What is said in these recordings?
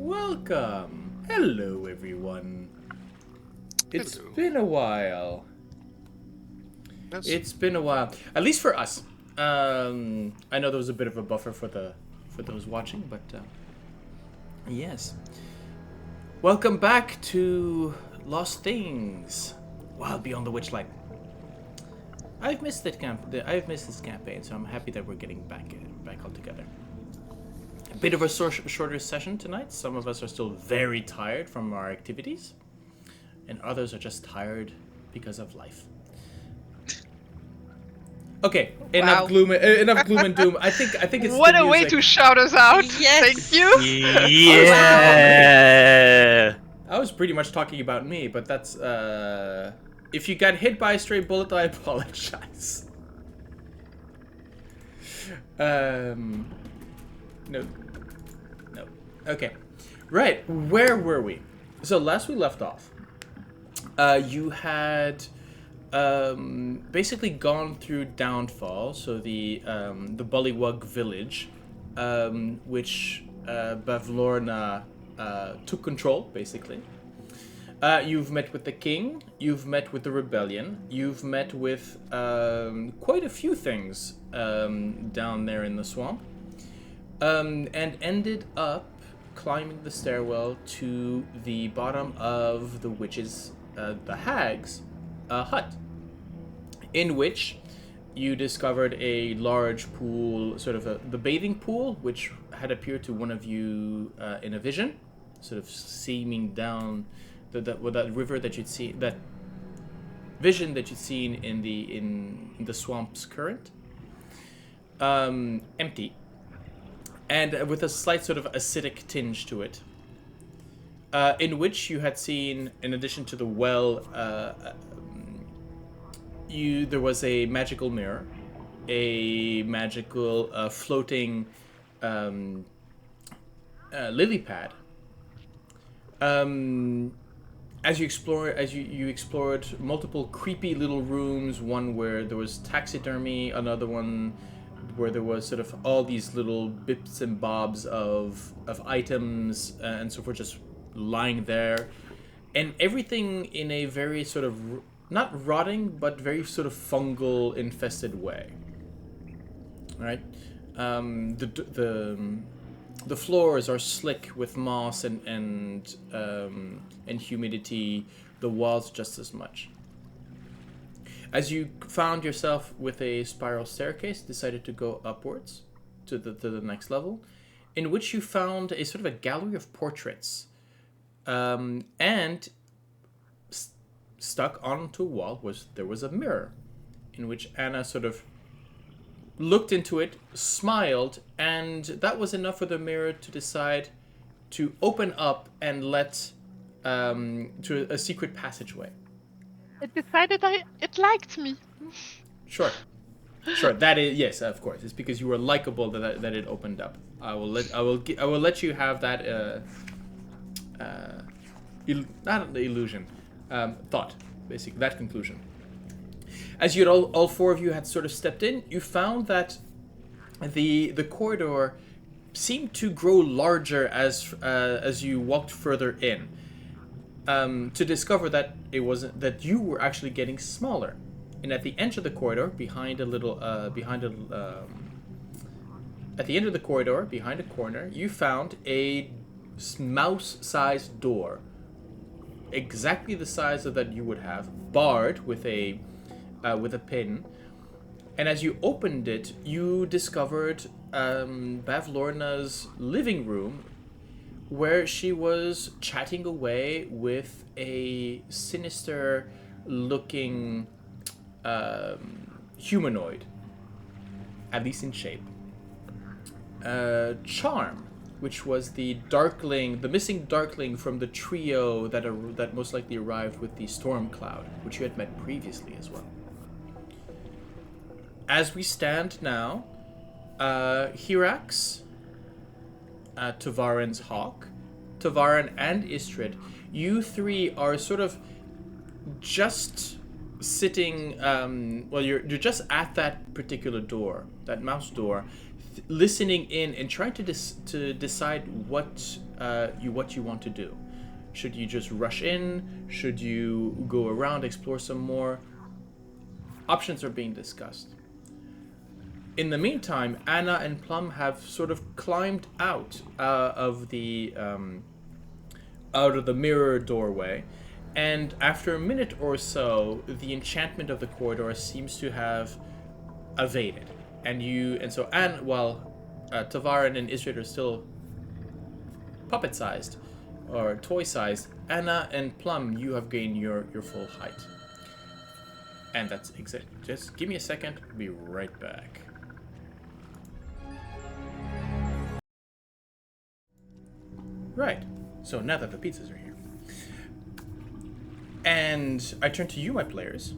Welcome. Hello, everyone. It's been a while. It's been a while. At least for us. I know there was a bit of a buffer for those watching, but yes. Welcome back to Lost Things. Wild Beyond the Witchlight. I've missed this campaign, so I'm happy that we're getting back all together. A bit of a shorter session tonight. Some of us are still very tired from our activities, and others are just tired because of life. Okay, enough gloom and doom. I think it's what a way to shout us out. Yes. Thank you. Yeah. I was pretty much talking about me, but that's if you got hit by a stray bullet, I apologize. No. Okay. Right, where were we? So last we left off, you had basically gone through Downfall, so the Bullywug village, which Bavlorna took control, basically. You've met with the king, you've met with the rebellion, you've met with quite a few things down there in the swamp, and ended up climbing the stairwell to the bottom of the witch's, the hag's, hut, in which you discovered a large pool, sort of the bathing pool, which had appeared to one of you in a vision, sort of seeming down that river that you'd see, that vision that you'd seen in the swamp's current, empty, and with a slight sort of acidic tinge to it, in which you had seen, in addition to the well, there was a magical mirror, a magical floating lily pad. As you explored multiple creepy little rooms, one where there was taxidermy, another one where there was sort of all these little bits and bobs of items and so forth just lying there, and everything in a very sort of not rotting but very sort of fungal infested way. Right? The floors are slick with moss and humidity. The walls just as much. As you found yourself with a spiral staircase, decided to go upwards to the next level, in which you found a sort of a gallery of portraits, and stuck onto a wall there was a mirror, in which Anna sort of looked into it, smiled, and that was enough for the mirror to decide to open up and let to a secret passageway. It decided it liked me. Sure. That is, yes, of course. It's because you were likable that it opened up. I will let you have that not an illusion, thought, basically that conclusion. As you had all four of you had sort of stepped in, you found that the corridor seemed to grow larger as you walked further in, to discover that it wasn't, that you were actually getting smaller. And at the end of the corridor, behind a corner, you found a mouse-sized door, exactly the size of that you would have, barred with a pin. And as you opened it, you discovered Bavlorna's living room, where she was chatting away with a sinister-looking humanoid, at least in shape. Charm, which was the missing darkling from the trio that most likely arrived with the storm cloud, which you had met previously as well. As we stand now, Hirax, Tavaren's hawk, Tavaren and Ysdred, you three are sort of just sitting, you're just at that particular door, that mouse door, listening in and trying to decide what you want to do. Should you just rush in? Should you go around, explore some more? Options are being discussed. In the meantime, Anna and Plum have sort of climbed out of the mirror doorway, and after a minute or so, the enchantment of the corridor seems to have evaded. And so while Tavaren and Ysdred are still puppet-sized or toy-sized, Anna and Plum, you have gained your full height. And that's exact. Just give me a second. I'll be right back. Right. So now that the pizzas are here, and I turn to you, my players.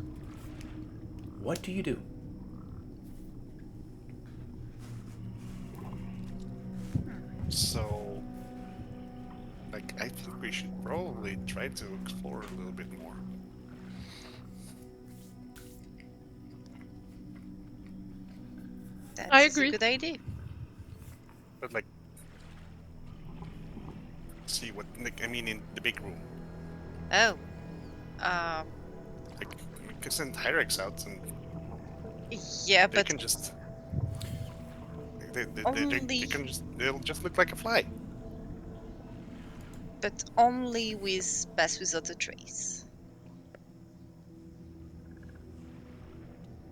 What do you do? So, like, I think we should probably try to explore a little bit more. I That's agree. a good idea. But, like, see what, like, I mean, in the big room. Oh. Like, we can send Hyrex out and Yeah, they but can just... They'll just look like a fly. only with Pass Without a Trace.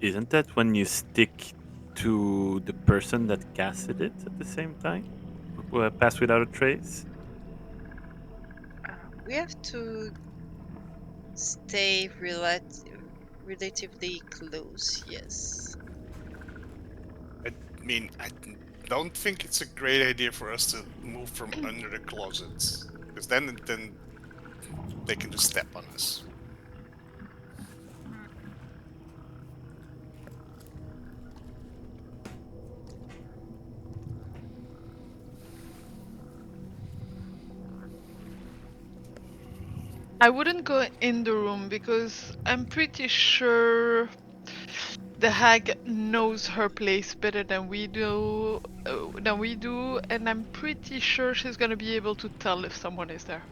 Isn't that when you stick to the person that casted it at the same time? Pass without a trace? We have to stay relatively close, yes. I mean, I don't think it's a great idea for us to move from under the closets. Because then they can just step on us. I wouldn't go in the room because I'm pretty sure the hag knows her place better than we do, and I'm pretty sure she's gonna be able to tell if someone is there.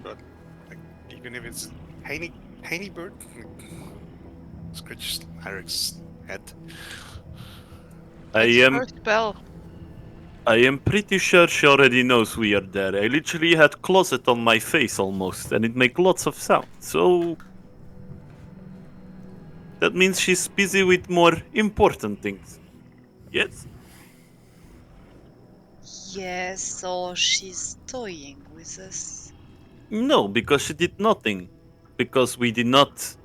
But, like, even if it's a tiny bird, scratch Hyrex's head. It's I her spell. am pretty sure she already knows we are there. I literally had closet on my face almost, and it make lots of sound. So that means she's busy with more important things. Yes? Yes, or she's toying with us. No, because she did nothing. Because we did not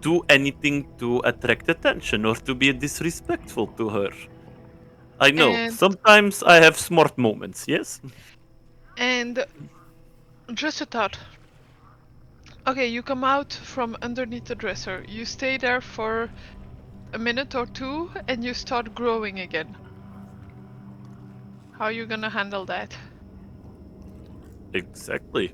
do anything to attract attention or to be disrespectful to her. I know, And sometimes I have smart moments, yes? and just a thought. Okay, you come out from underneath the dresser. You stay there for a minute or two, and you start growing again. How are you gonna handle that? Exactly.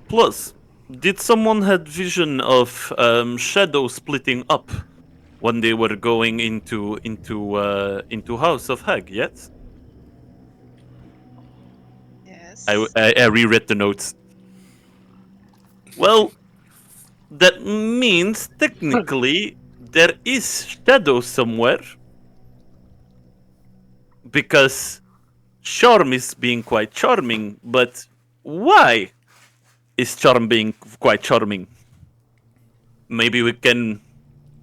Plus, did someone had vision of shadow splitting up when they were going into House of Hag? Yes, Yes. I reread the notes. Well, that means technically there is shadow somewhere because Charm is being quite charming, but why is Charm being quite charming? Maybe we can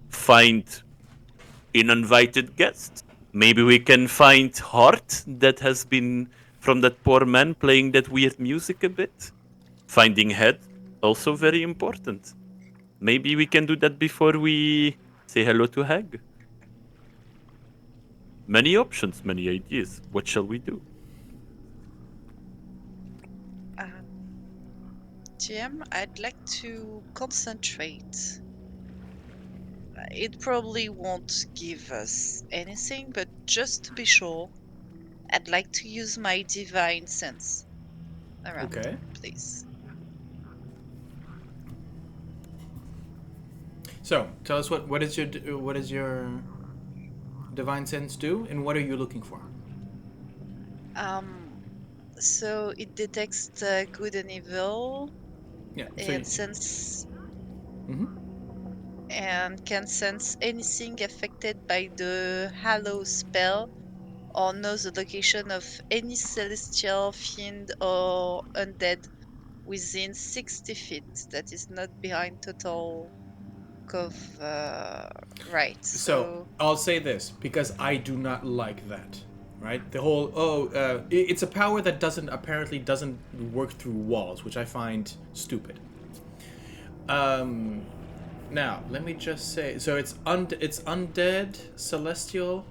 find an uninvited guest. Maybe we can find Heart that has been from that poor man playing that weird music a bit. Finding Head, also very important. Maybe we can do that before we say hello to Hag. Many options, many ideas. What shall we do? GM, I'd like to concentrate. It probably won't give us anything, but just to be sure, I'd like to use my divine sense around, Okay. please. So tell us what is your Divine Sense do, and what are you looking for? So it detects good and evil Yeah. and sense Mhm. and can sense anything affected by the Hallow spell or knows the location of any celestial fiend or undead within 60 feet that is not behind total cover. Right. So So I'll say this because I do not like that. Right? The whole it's a power that apparently doesn't work through walls, which I find stupid. Now let me just say, so it's undead, celestial,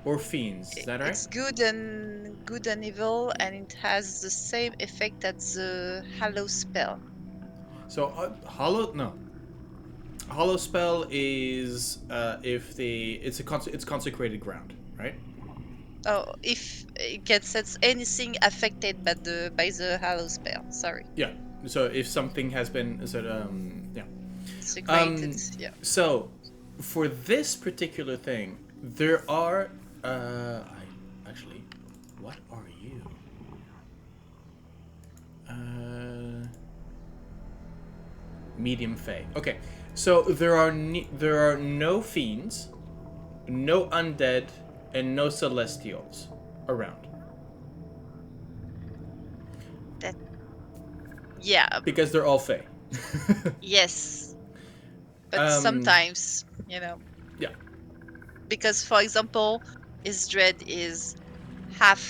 or fiends. Is that right? it's good and evil, and it has the same effect as the Hallow spell. So hollow spell is if it's consecrated ground, right? Oh, if it can sense anything affected by the Hallow spell. Sorry, Yeah. So if something has been yeah. secreted. Yeah. So for this particular thing, there are I actually, what are you? Medium Fey. Okay. So there are no fiends, no undead, and no celestials around. That. Yeah. Because they're all Fey. Yes. But Um, sometimes, Yeah. because for example, Ysdred is half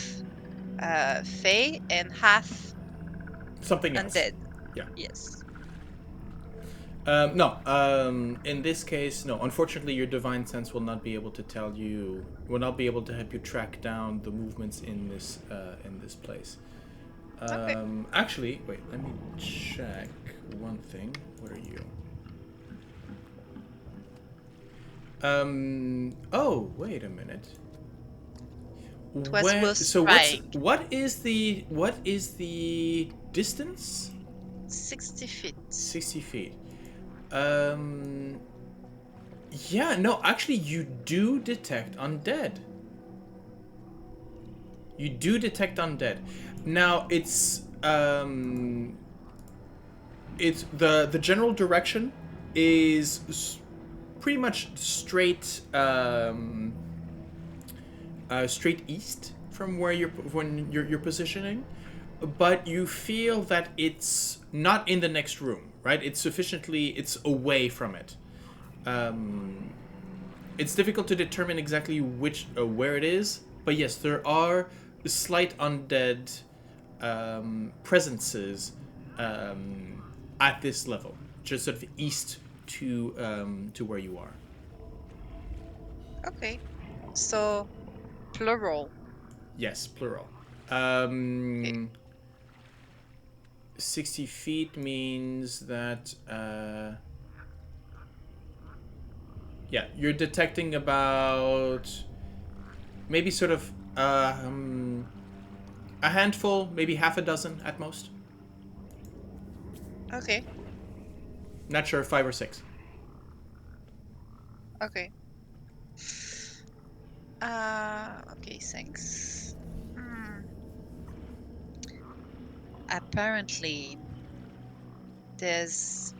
Fey and half Something else. undead. Yeah. Yes. No. In this case, no. Unfortunately, your divine sense will not be able to help you track down the movements in this place. Okay. Actually, wait. Let me check one thing. What are you? Oh, wait a minute. It was worth trying. What is the distance? 60 feet. 60 feet. Yeah, no, actually you do detect undead. You do detect undead. Now it's the general direction is pretty much straight straight east from where you're positioning, but you feel that it's not in the next room, right? It's away from it. It's difficult to determine exactly where it is, but yes, there are slight undead presences at this level, just sort of east to where you are. Okay. So, plural. Yes, plural. Okay. 60 feet means that yeah, you're detecting about maybe sort of a handful, maybe half a dozen at most. Okay. Not sure, 5 or 6. Okay. Okay, thanks. Apparently, there's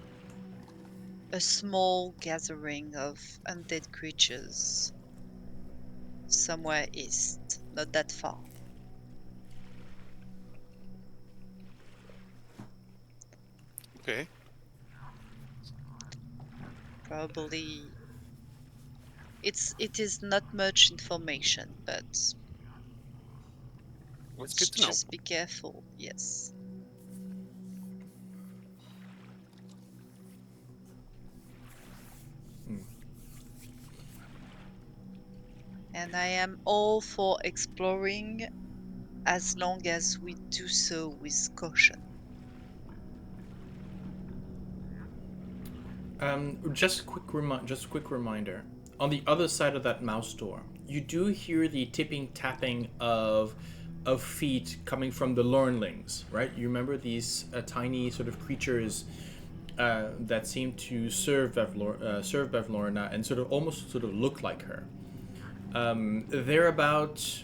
a small gathering of undead creatures somewhere east, not that far. Okay. Probably it is not much information, but That's good to know. just be careful. Yes. And I am all for exploring as long as we do so with caution. Just a quick reminder. On the other side of that mouse door, you do hear the tipping tapping of feet coming from the Lornlings, right? You remember these tiny sort of creatures that seem to serve Bevlorna and almost look like her. They're about.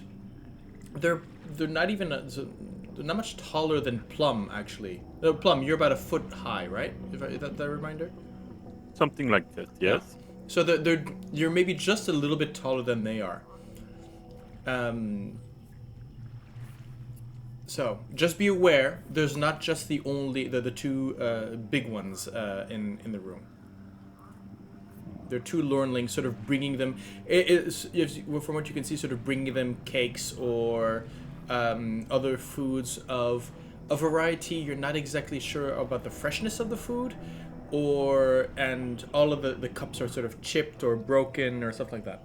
They're not even. They're not much taller than Plum, actually. Plum, you're about a foot high, right? Is that the reminder? Something like that, yes. So you're maybe just a little bit taller than they are. So just be aware. There's not just the two big ones in the room. There are two Lornlings, sort of bringing them. From what you can see, sort of bringing them cakes or other foods of a variety. You're not exactly sure about the freshness of the food, and all of the cups are sort of chipped or broken or stuff like that.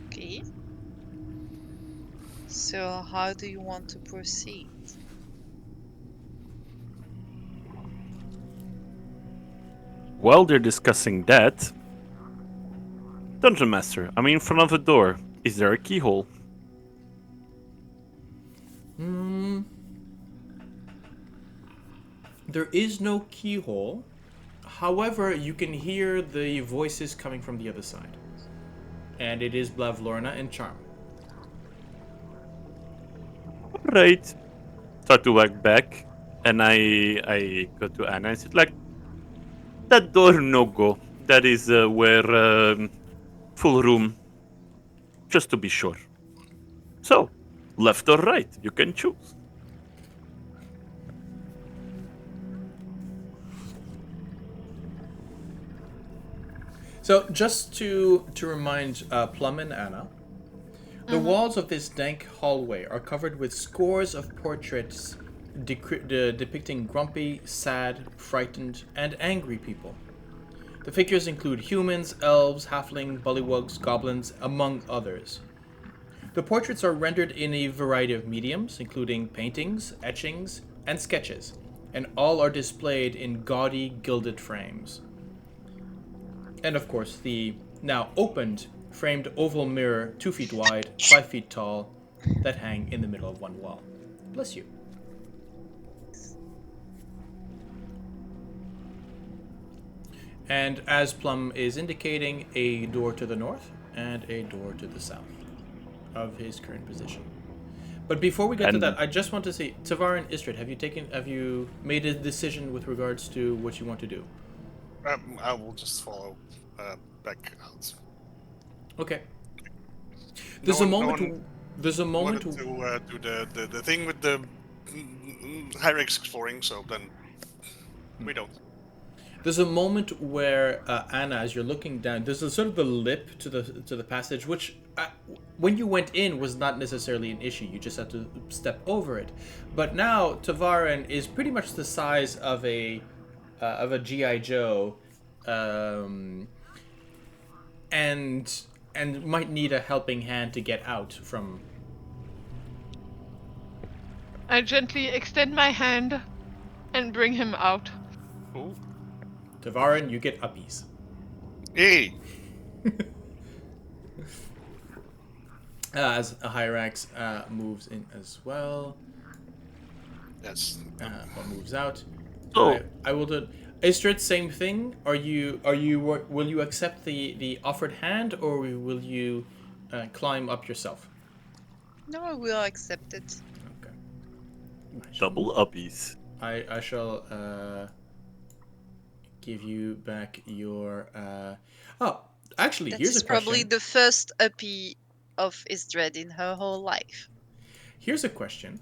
Okay. So how do you want to proceed? While they're discussing that, Dungeon Master, I'm in front of a door. Is there a keyhole? There is no keyhole. However, you can hear the voices coming from the other side. And it is Blavlorna and Charm. Alright. Start to walk back, and I go to Anna and say, like, that door no go. That is where full room. Just to be sure. So, left or right, you can choose. So, just to remind Plum and Anna, the walls of this dank hallway are covered with scores of portraits depicting grumpy, sad, frightened, and angry people. The figures include humans, elves, halfling, bullywugs, goblins, among others. The portraits are rendered in a variety of mediums, including paintings, etchings, and sketches, and all are displayed in gaudy, gilded frames. And of course, the now opened, framed oval mirror, 2 feet wide, 5 feet tall, that hang in the middle of one wall. Bless you. And as Plum is indicating, a door to the north and a door to the south of his current position. But before we get to that, I just want to say, Tavaren, Ysdred, have you made a decision with regards to what you want to do? I will just follow back out. Okay. There's a moment. There's a moment. Wanted to do the thing with the hierarchs exploring, so then we don't. There's a moment where Anna, as you're looking down, there's a sort of the lip to the passage, which when you went in was not necessarily an issue. You just had to step over it. But now Tavaren is pretty much the size of a GI Joe, and might need a helping hand to get out from. I gently extend my hand and bring him out. Ooh. Tavaren, you get uppies. Hey! As a Hyrax moves in as well. Yes. Or moves out. Oh. I will do. Ysdred, same thing. Will you accept the offered hand, or will you climb up yourself? No, I will accept it. Okay. Double uppies. I shall give you back your. Oh, actually, here's a question. That's probably the first uppie of Ysdred in her whole life. Here's a question.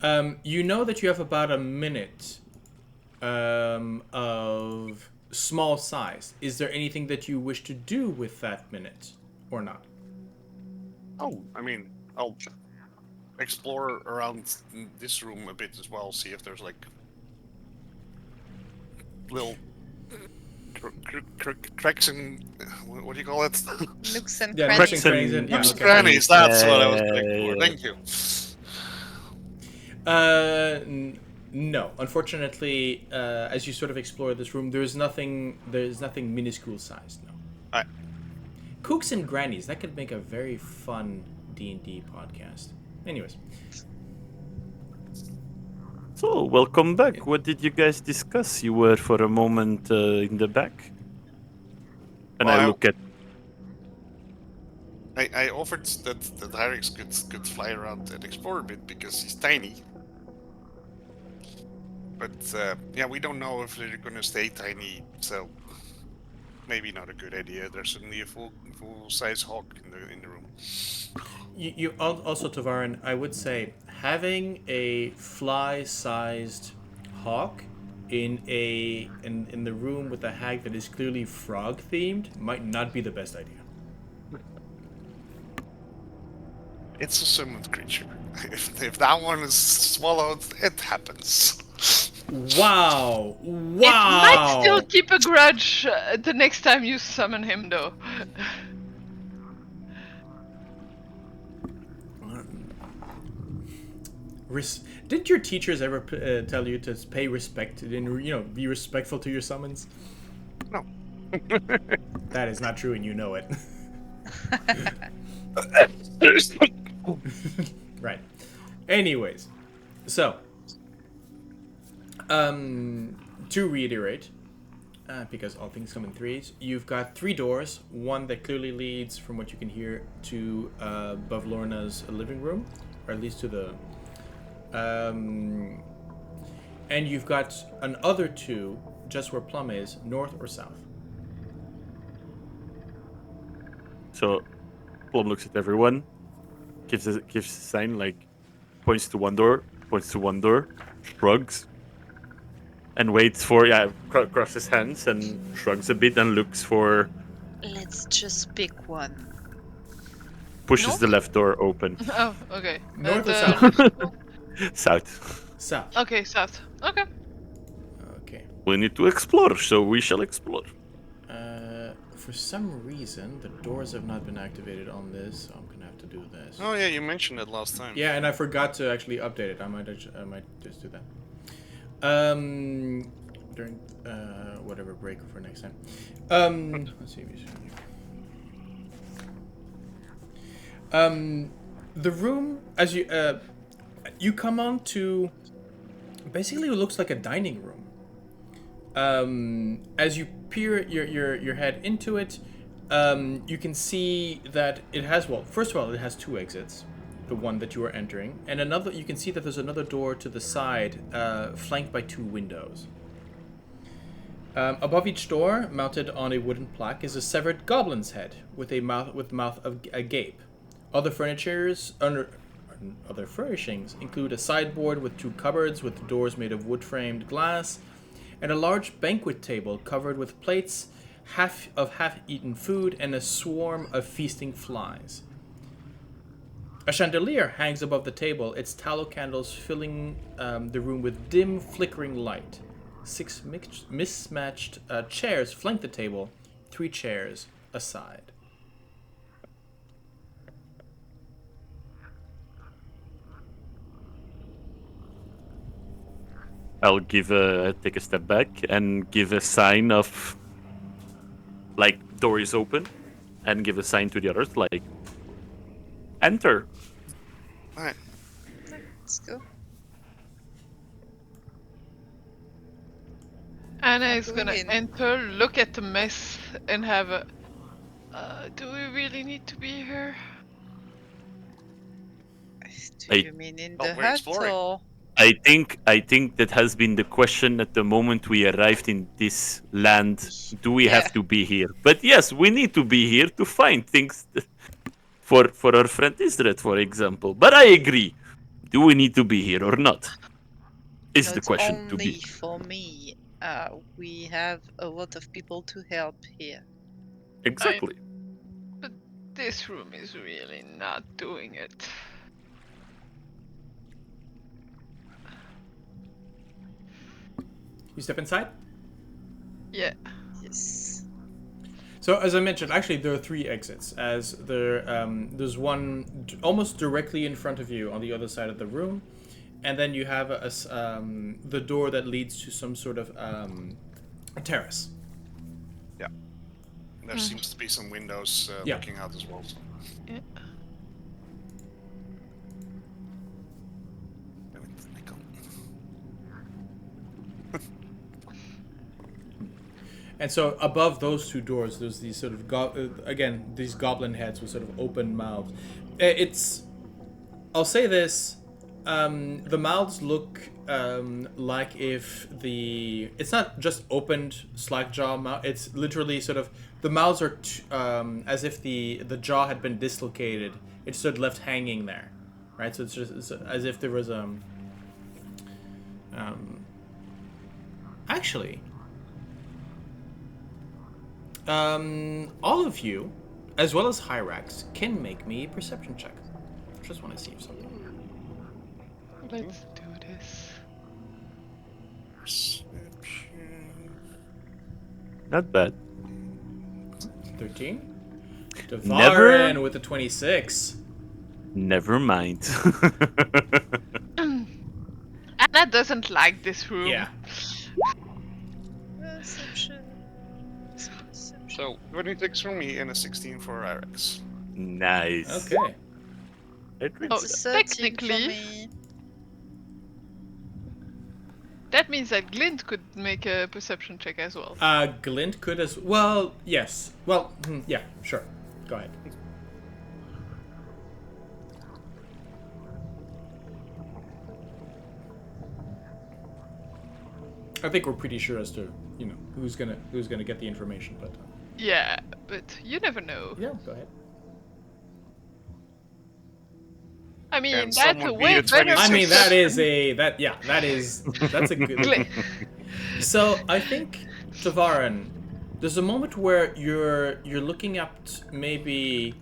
You know that you have about a minute of small size. Is there anything that you wish to do with that minute, or not? Oh, I mean, I'll explore around this room a bit as well, see if there's like little cracks and what do you call it? Nooks and Yeah, crannies. nooks and crannies. Yeah, Nooks okay. crannies. That's what I was looking for. Thank you. No. Unfortunately, as you sort of explore this room, there's nothing minuscule sized. No. Alright. Kooks and grannies. That could make a very fun D&D podcast. Anyways. So, welcome back. What did you guys discuss? You were for a moment in the back. And I Well, look at... I offered that Hyrix could fly around and explore a bit because he's tiny. But yeah, we don't know if they're gonna stay tiny, so maybe not a good idea. There's suddenly a full size hawk in the room. You also, Tavaren, I would say having a fly-sized hawk in the room with a hag that is clearly frog themed might not be the best idea. It's a summoned creature. If that one is swallowed, it happens. Wow! It might still Wow! keep a grudge the next time you summon him, though. Did your teachers ever tell you to pay respect and be respectful to your summons? No. That is not true, and you know it. Right. Anyways, so to reiterate, because all things come in threes, you've got 3 doors. One that clearly leads, from what you can hear, to Bavlorna's living room, or at least to the. And you've got another 2 just where Plum is, north or south. So, Plum looks at everyone, gives a sign, like, points to one door, shrugs, and waits for, crosses hands and shrugs a bit and looks for, Let's just pick one. pushes North? the left door open. Oh, okay. North or south? South. South. Okay, south. Okay. Okay. We need to explore, so we shall explore. For some reason, the doors have not been activated on this, so I'm gonna have to do this. Oh yeah, you mentioned it last time. Yeah, and I forgot to actually update it. I might just do that. During whatever break for next time. Let's see. The room, as you come on to, basically it looks like a dining room. As you peer your head into it, you can see that it has, well, first of all, it has 2 exits. The one that you are entering, and another. You can see that there's another door to the side, flanked by 2 windows. Above each door, mounted on a wooden plaque, is a severed goblin's head with mouth agape. Other furnishings include a sideboard with 2 cupboards with doors made of wood-framed glass, and a large banquet table covered with plates, half-eaten food, and a swarm of feasting flies. A chandelier hangs above the table, its tallow candles filling the room with dim, flickering light. 6 mismatched chairs flank the table, 3 chairs aside. I'll take a step back and give a sign of, like, door is open, and give a sign to the others, like, enter. Alright. Let's go. Anna is Go gonna in. enter, look at the mess, and have a. Do we really need to be here? Do you mean in Oh, the we're hut exploring. or? I think that has been the question at the moment we arrived in this land. Do we Yeah. have to be here? But yes, we need to be here to find things for our friend Ysdred, for example. But I agree. Do we need to be here or not? Is the Not question to only be. for me. We have a lot of people to help here. Exactly. But this room is really not doing it. You step inside? Yeah. Yes. So, as I mentioned, actually there are 3 exits, as there's one almost directly in front of you on the other side of the room, and then you have the door that leads to some sort of a terrace. Yeah. There seems to be some windows Yeah. looking out as well. So. Yeah. And so above those two doors, there's these sort of these goblin heads with sort of open mouths. I'll say this: the mouths look like if it's not just opened slackjaw mouth. It's literally sort of the mouths are as if the jaw had been dislocated. It's sort of left hanging there, right? So it's as if there was actually. All of you, as well as Hyrax, can make me a perception check. Just want to see if something. Let's do this. Perception. Not bad. 13? Never- Tavaren with a 26. Never mind. Anna doesn't like this room. Yeah. Perception. So 26 for me and a 16 for Irix. Nice. Okay. It really Oh, It's a 13 for technically- me. That means that Glint could make a perception check as well. Glint could as well. Yes. Well, yeah. Sure. Go ahead. I think we're pretty sure as to who's gonna get the information, but Yeah, but you never know. yeah. Go ahead. I mean, And that's someone a beat way a better. 26. I mean, that's a good. Glint. So I think Tavaren, there's a moment where you're looking at maybe.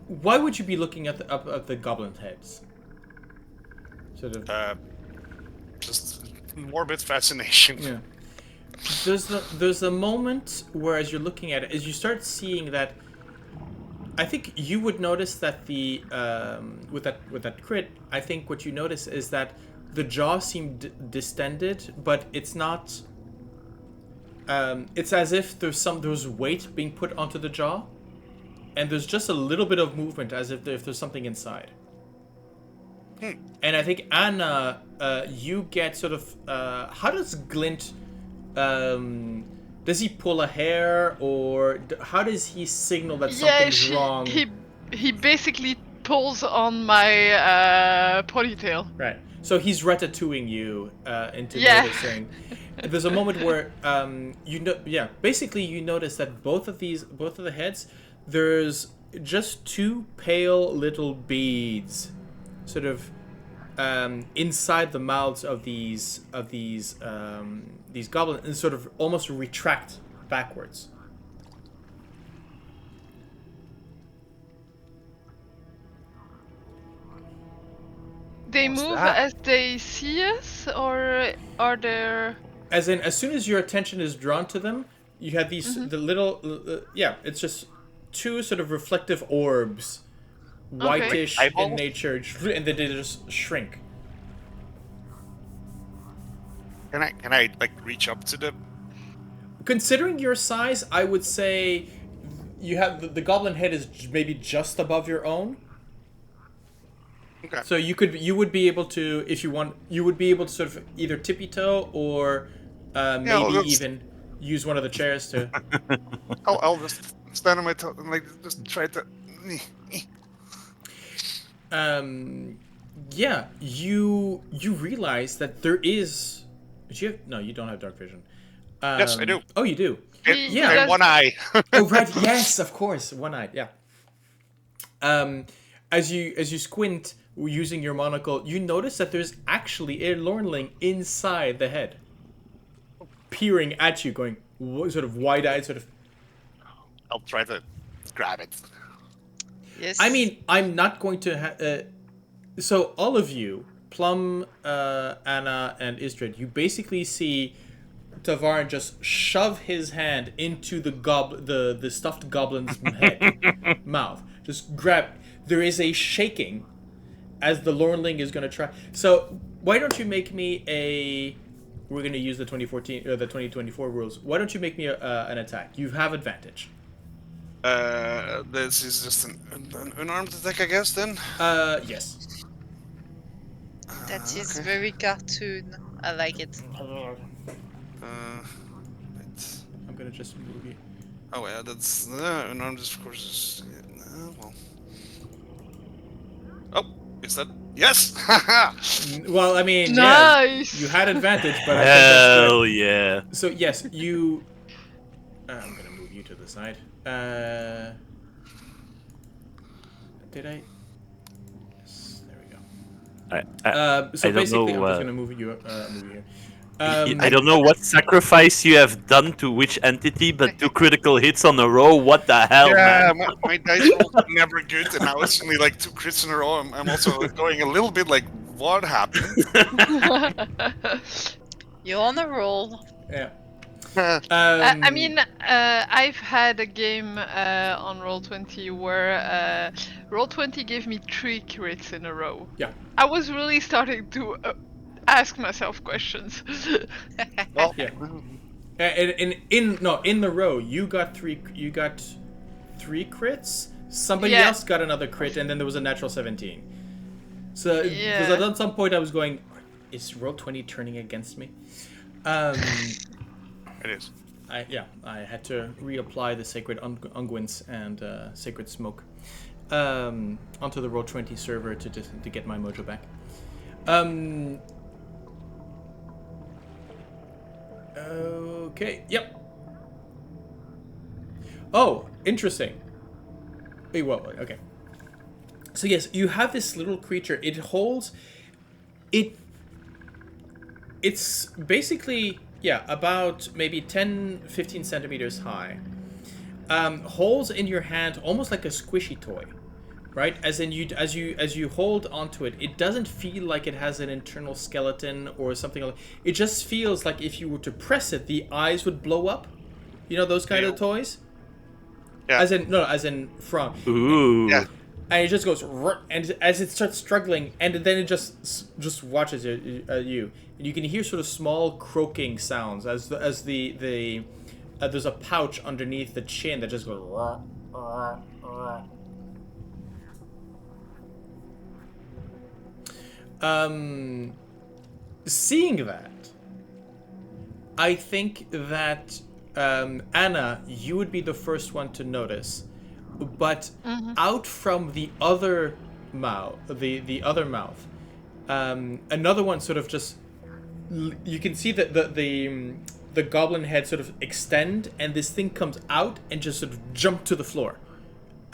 Why would you be looking at the goblin heads? Sort of. Just morbid fascination. Yeah. There's a moment where as you're looking at it, as you start seeing that. I think you would notice that the with that crit. I think what you notice is that the jaw seemed distended, but it's not. It's as if there's weight being put onto the jaw, and there's just a little bit of movement, as if there's something inside. And I think Anna, you get sort of. How does Glint? Does he pull a hair, or how does he signal that something's wrong? He basically pulls on my ponytail. Right. So he's ratatouing you into Yeah. noticing. There's a moment where basically you notice that both of the heads, there's just two pale little beads, sort of inside the mouths of these goblins, and sort of almost retract backwards. They What's move that? as they see us, or are there? As in, as soon as your attention is drawn to them, you have these the little it's just two sort of reflective orbs, whitish Like in eyeballs? nature, and then they just shrink. Can I like reach up to the? Considering your size, I would say you have the goblin head is maybe just above your own. Okay. So you would be able to, if you want, you would be able to sort of either tippy toe or maybe let's- even use one of the chairs to. I'll just stand on my toe and like just try to. Yeah, you realize that there is. Do you have, no, you don't have dark vision. Yes, I do. Oh, you do. Yeah. And one eye. Oh, right. Yes, of course. One-eyed. Yeah. As you squint using your monocle, you notice that there's actually a Lornling inside the head, peering at you, going sort of wide-eyed, sort of. I'll try to grab it. Yes. I mean, I'm not going to. So all of you, Plum, Anna, and Ysdred, you basically see Tavaren just shove his hand into the stuffed goblin's head, mouth. Just grab. There is a shaking as the Lornling is going to try. So why don't you make me a? We're going to use the 2014 or the 2024 rules. Why don't you make me an attack? You have advantage. This is just an unarmed attack, I guess. Then. Yes. That is okay. very cartoon. I like it. It's I'm gonna just move you. Oh yeah, that's and I'm just of course. Well. Oh, is that yes? Well, I mean, Nice. yeah, you had advantage, but I think that's good. Hell yeah. So yes, you. I'm gonna move you to the side. Did I? Yes, there we go. So I don't basically, know, I'm just gonna move you here. I don't know what sacrifice you have done to which entity, but 2 critical hits on a row. What the hell, Yeah, man? my dice rolls are never good, and now it's only like 2 crits in a row. I'm also going a little bit like, what happened? You're on a roll. Yeah. I mean, I've had a game on Roll20 where Roll20 gave me 3 crits in a row. Yeah. I was really starting to ask myself questions. Well, Yeah. In the row, you got three crits. Somebody Yeah. else got another crit, and then there was a natural 17. So, because Yeah. at some point I was going, is Roll20 turning against me? it is. I had to reapply the sacred unguents and sacred smoke onto the Roll20 server to get my mojo back. Okay. Yep. Oh, interesting. Wait, whoa, okay. So yes, you have this little creature. It holds. It's basically, yeah, about maybe 10, 15 centimeters high. Holds in your hand almost like a squishy toy, right? As in, as you hold onto it, it doesn't feel like it has an internal skeleton or something like. It just feels like if you were to press it, the eyes would blow up. You know those kind of toys. Yeah. As in from. Ooh. Yeah. And it just goes, and as it starts struggling, and then it just watches you, and you can hear sort of small croaking sounds as the there's a pouch underneath the chin that just goes. Seeing that, I think that Anna, you would be the first one to notice. But out from the other mouth, another one sort of just. You can see that the goblin head sort of extend, and this thing comes out and just sort of jump to the floor.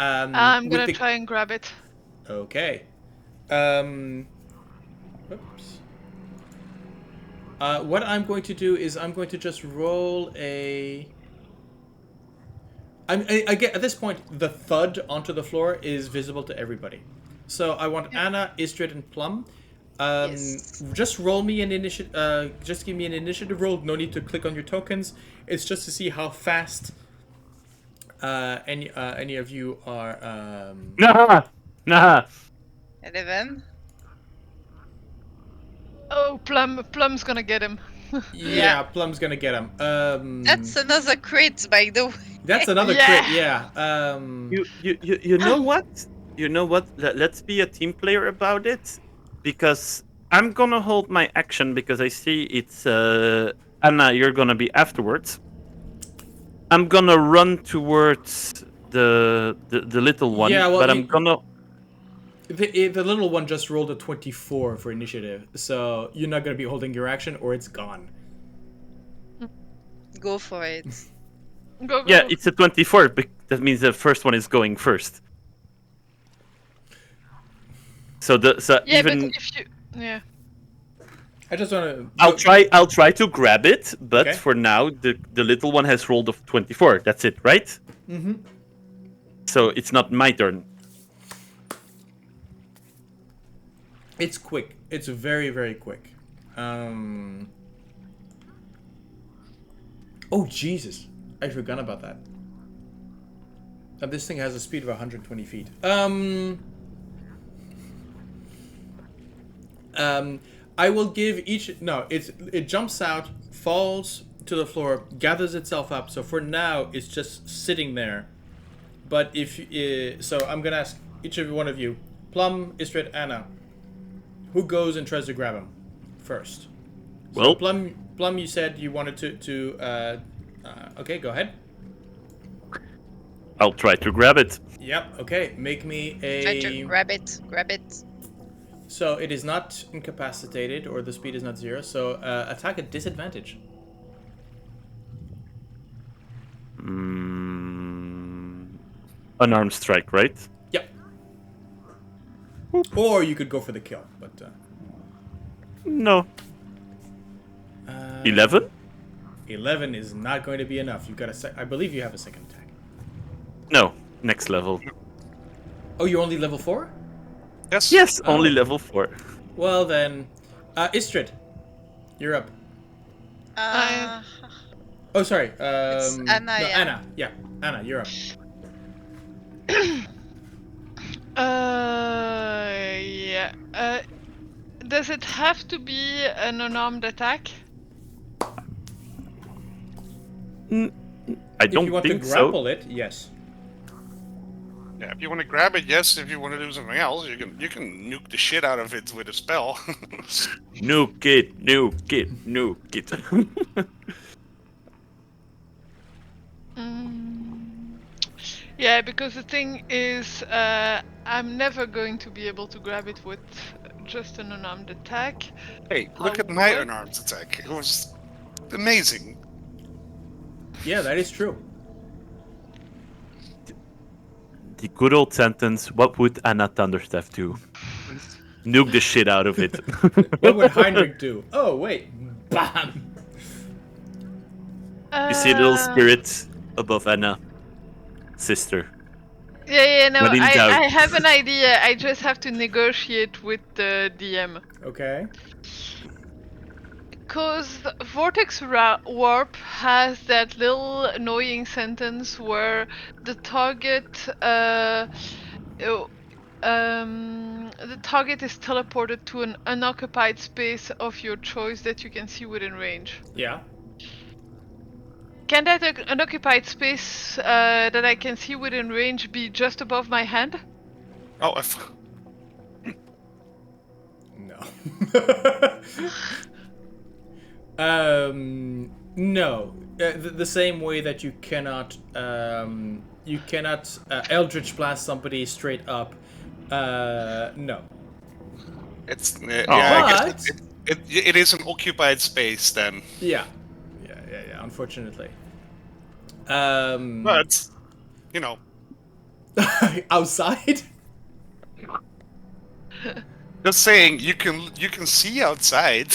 I'm gonna try and grab it. Okay. Whoops. What I'm going to do is I'm going to just roll a. I get at this point the thud onto the floor is visible to everybody, so I want Anna, Ysdred, and Plum. Yes. Just roll me an initiative. Just give me an initiative roll. No need to click on your tokens. It's just to see how fast any of you are. Nah. 11. Oh, Plum's gonna get him. Yeah, Plum's gonna get him. That's another crit, by the way. That's another Yeah. crit. Yeah. You know what? You know what? Let's be a team player about it, because I'm gonna hold my action because I see it's Anna. You're gonna be afterwards. I'm gonna run towards the little one, Yeah, well, but I'm gonna. The little one just rolled a 24 for initiative, so you're not gonna be holding your action, or it's gone. Go for it. Go. Yeah, it's a 24. That means the first one is going first. So Yeah, even but if you, yeah. I just wanna. I'll try to grab it, but Okay. for now the little one has rolled a 24. That's it, right? Mm-hmm. So it's not my turn. It's quick. It's very, very quick. Oh, Jesus. I forgot about that. This thing has a speed of 120 feet. I will give each... No, it jumps out, falls to the floor, gathers itself up. So for now, it's just sitting there. But if... so I'm going to ask each of one of you. Plum, Ysdred, Anna. Who goes and tries to grab him first? So Well, Plum, you said you wanted to Okay, go ahead. I'll try to grab it. Yep. Okay, make me Try to a. grab it. Grab it. So it is not incapacitated, or the speed is not 0. So attack at disadvantage. Unarmed strike, right? Yep. Or you could go for the kill, but. No. 11? 11 is not going to be enough. You've got I believe you have a second attack. No. Next level. Oh, you're only level 4? Yes. Yes, only level 4. Well then, Ysdred, you're up. Oh, sorry. It's Anna, no, yeah. Anna. Yeah, Anna, you're up. Yeah. Does it have to be an unarmed attack? I If don't you want to think grapple so. it, yes. Yeah, if you want to grab it, yes. If you want to do something else, you can nuke the shit out of it with a spell. Nuke it, nuke it, nuke it. Yeah, because the thing is, I'm never going to be able to grab it with just an unarmed attack. Hey, look at my What? unarmed attack. It was amazing. Yeah, that is true. The good old sentence, what would Anna Thunderstaff do? Nuke the shit out of it. What would Heinrich do? Oh, wait. Bam! You see a little spirit above Anna. Sister. Yeah, no, But in doubt. I have an idea. I just have to negotiate with the DM. Okay. Because Vortex Warp has that little annoying sentence where the target, the target is teleported to an unoccupied space of your choice that you can see within range. Yeah. Can that unoccupied space that I can see within range be just above my hand? Oh, No. No. The same way that you cannot Eldritch Blast somebody straight up. No. it's Oh. yeah. I guess But- it is an occupied space then. Yeah. Unfortunately. But you know, Outside. just saying you can see outside.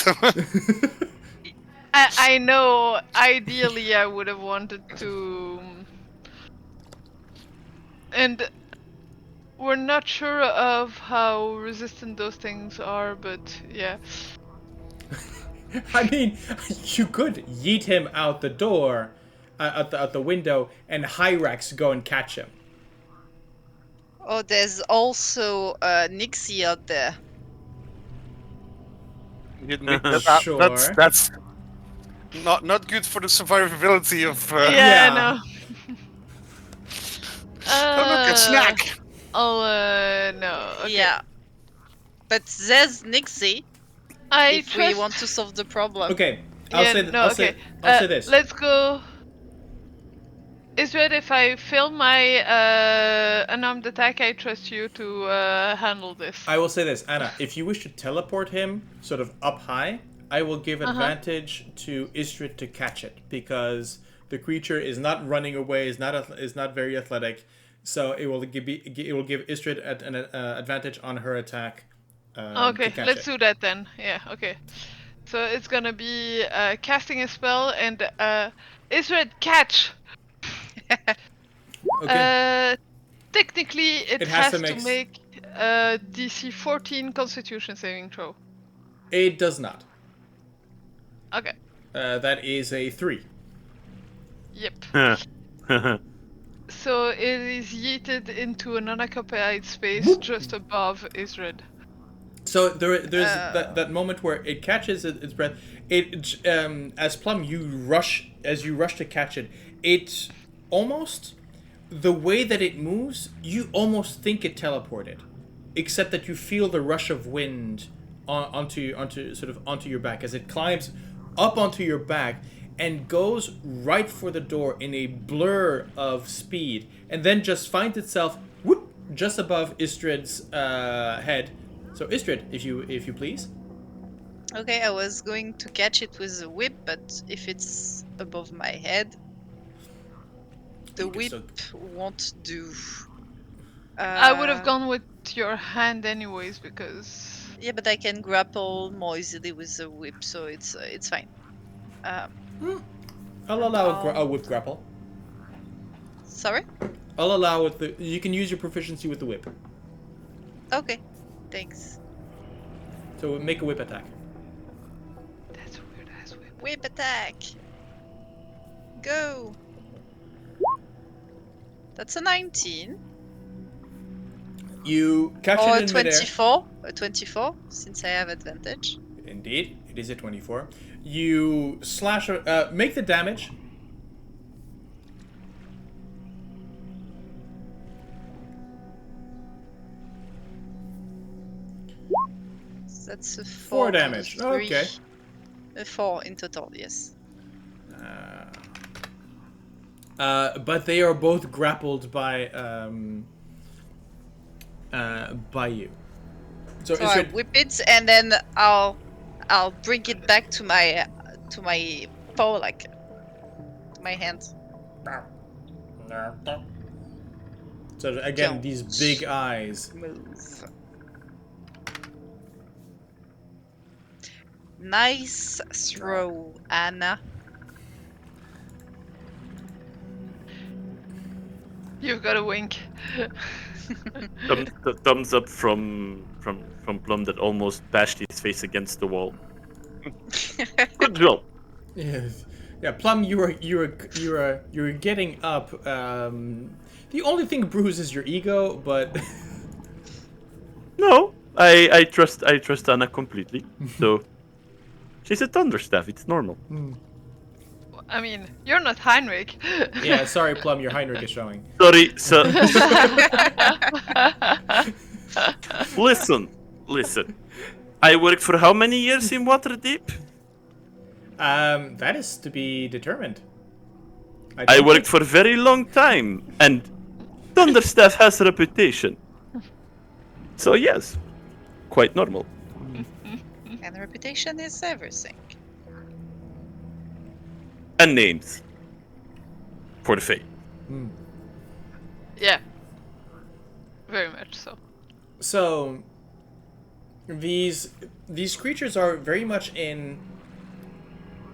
I know. Ideally, I would have wanted to, and we're not sure of how resistant those things are. But yeah, I mean, you could yeet him out the door, out the window, and Hyrax go and catch him. Oh, there's also Nixie out there. Sure. That's not good for the survivability of. yeah, Yeah. I know. Oh, look, a snack. No. Okay. Yeah. But there's Nixie I if we want to solve the problem. Okay, I'll Yeah, say no, okay. I'll say this. Let's go. Ysdred, if I fail my unarmed attack, I trust you to handle this. I will say this, Anna. If you wish to teleport him sort of up high, I will give advantage to Ysdred to catch it because the creature is not running away, is not very athletic, so it will give Ysdred an advantage on her attack. Okay, to catch let's it. do that then. Yeah, okay. So it's gonna be casting a spell and Ysdred, catch! Okay. Technically, it has has to to make DC 14 Constitution saving throw. It does not. Okay. That is a 3. Yep. So it is yeeted into an unoccupied space just above Ysdred. So there's that moment where it catches its breath. It as Plum you rush to catch it. It almost the way that it moves, you almost think it teleported, except that you feel the rush of wind onto your back as it climbs up onto your back. and goes right for the door in a blur of speed, and then just finds itself whoop just above Ysdred's head. So Ysdred, if you please. Okay, I was going to catch it with a whip, but if it's above my head, the You can whip still- won't do. I would have gone with your hand anyways because Yeah, but I can grapple more easily with the whip, so it's fine. Um, I'll allow a whip grapple. Sorry? I'll allow it. You can use your proficiency with the whip. Okay, thanks. So make a whip attack. that's a weird ass whip. Whip attack! Go! That's a 19. You catch Or it a in midair. 24. A 24, since I have advantage. Indeed, it is a 24. You slash. Make the damage. So that's a 4 4 damage. plus 3. Okay. A 4 in total, yes. But they are both grappled by you. So So I whip it and then I'll bring it back to my paw, like to my hand. So again, Don't these big eyes. Move. Nice throw, Anna. You've got a wink. Thumbs up from Plum that almost bashed his face against the wall. Good job. Yeah, Plum, you're getting up. The only thing bruised is your ego, but No, I trust Anna completely. So she's a Thunderstaff. It's normal. I mean, you're not Heinrich. yeah, sorry, Plum, your Heinrich is showing. Sorry. So listen. I worked for how many years in Waterdeep? That is to be determined. I don't worked think- for a very long time, and Thunderstaff has a reputation. So yes, quite normal. And reputation is everything. And names. For the Fae. Yeah. Very much so. So these creatures are very much in.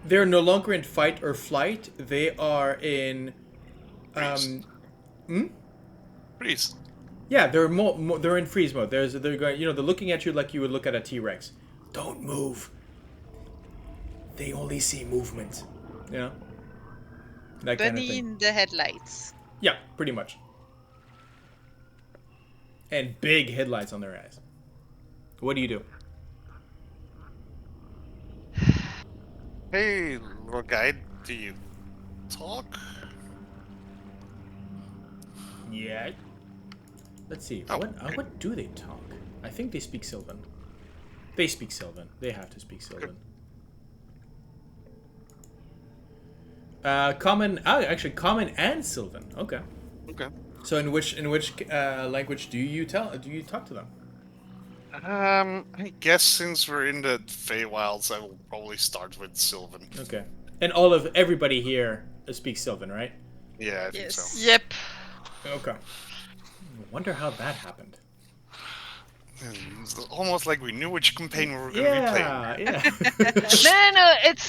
They're no longer in fight or flight. They are in. Freeze. Yeah, they're they're in freeze mode. They're going. They're looking at you like you would look at a T-Rex. Don't move. They only see movement. That kind of Bunny thing. in the headlights. Yeah, pretty much. And big headlights on their eyes. What do you do? Hey, little guy, do you talk? Yeah. Let's see. Oh, What do they talk? I think they speak Sylvan. They speak Sylvan. They have to speak Sylvan. Common. Oh, actually, Common and Sylvan. Okay. Okay. So in which language do you talk to them? I guess since we're in the Feywilds, I will probably start with Sylvan. Okay. And everybody here speaks Sylvan, right? Yeah, I think Yes. so. Yep. Okay. I wonder how that happened. It's almost like we knew which campaign we were going to be playing. Yeah. No, it's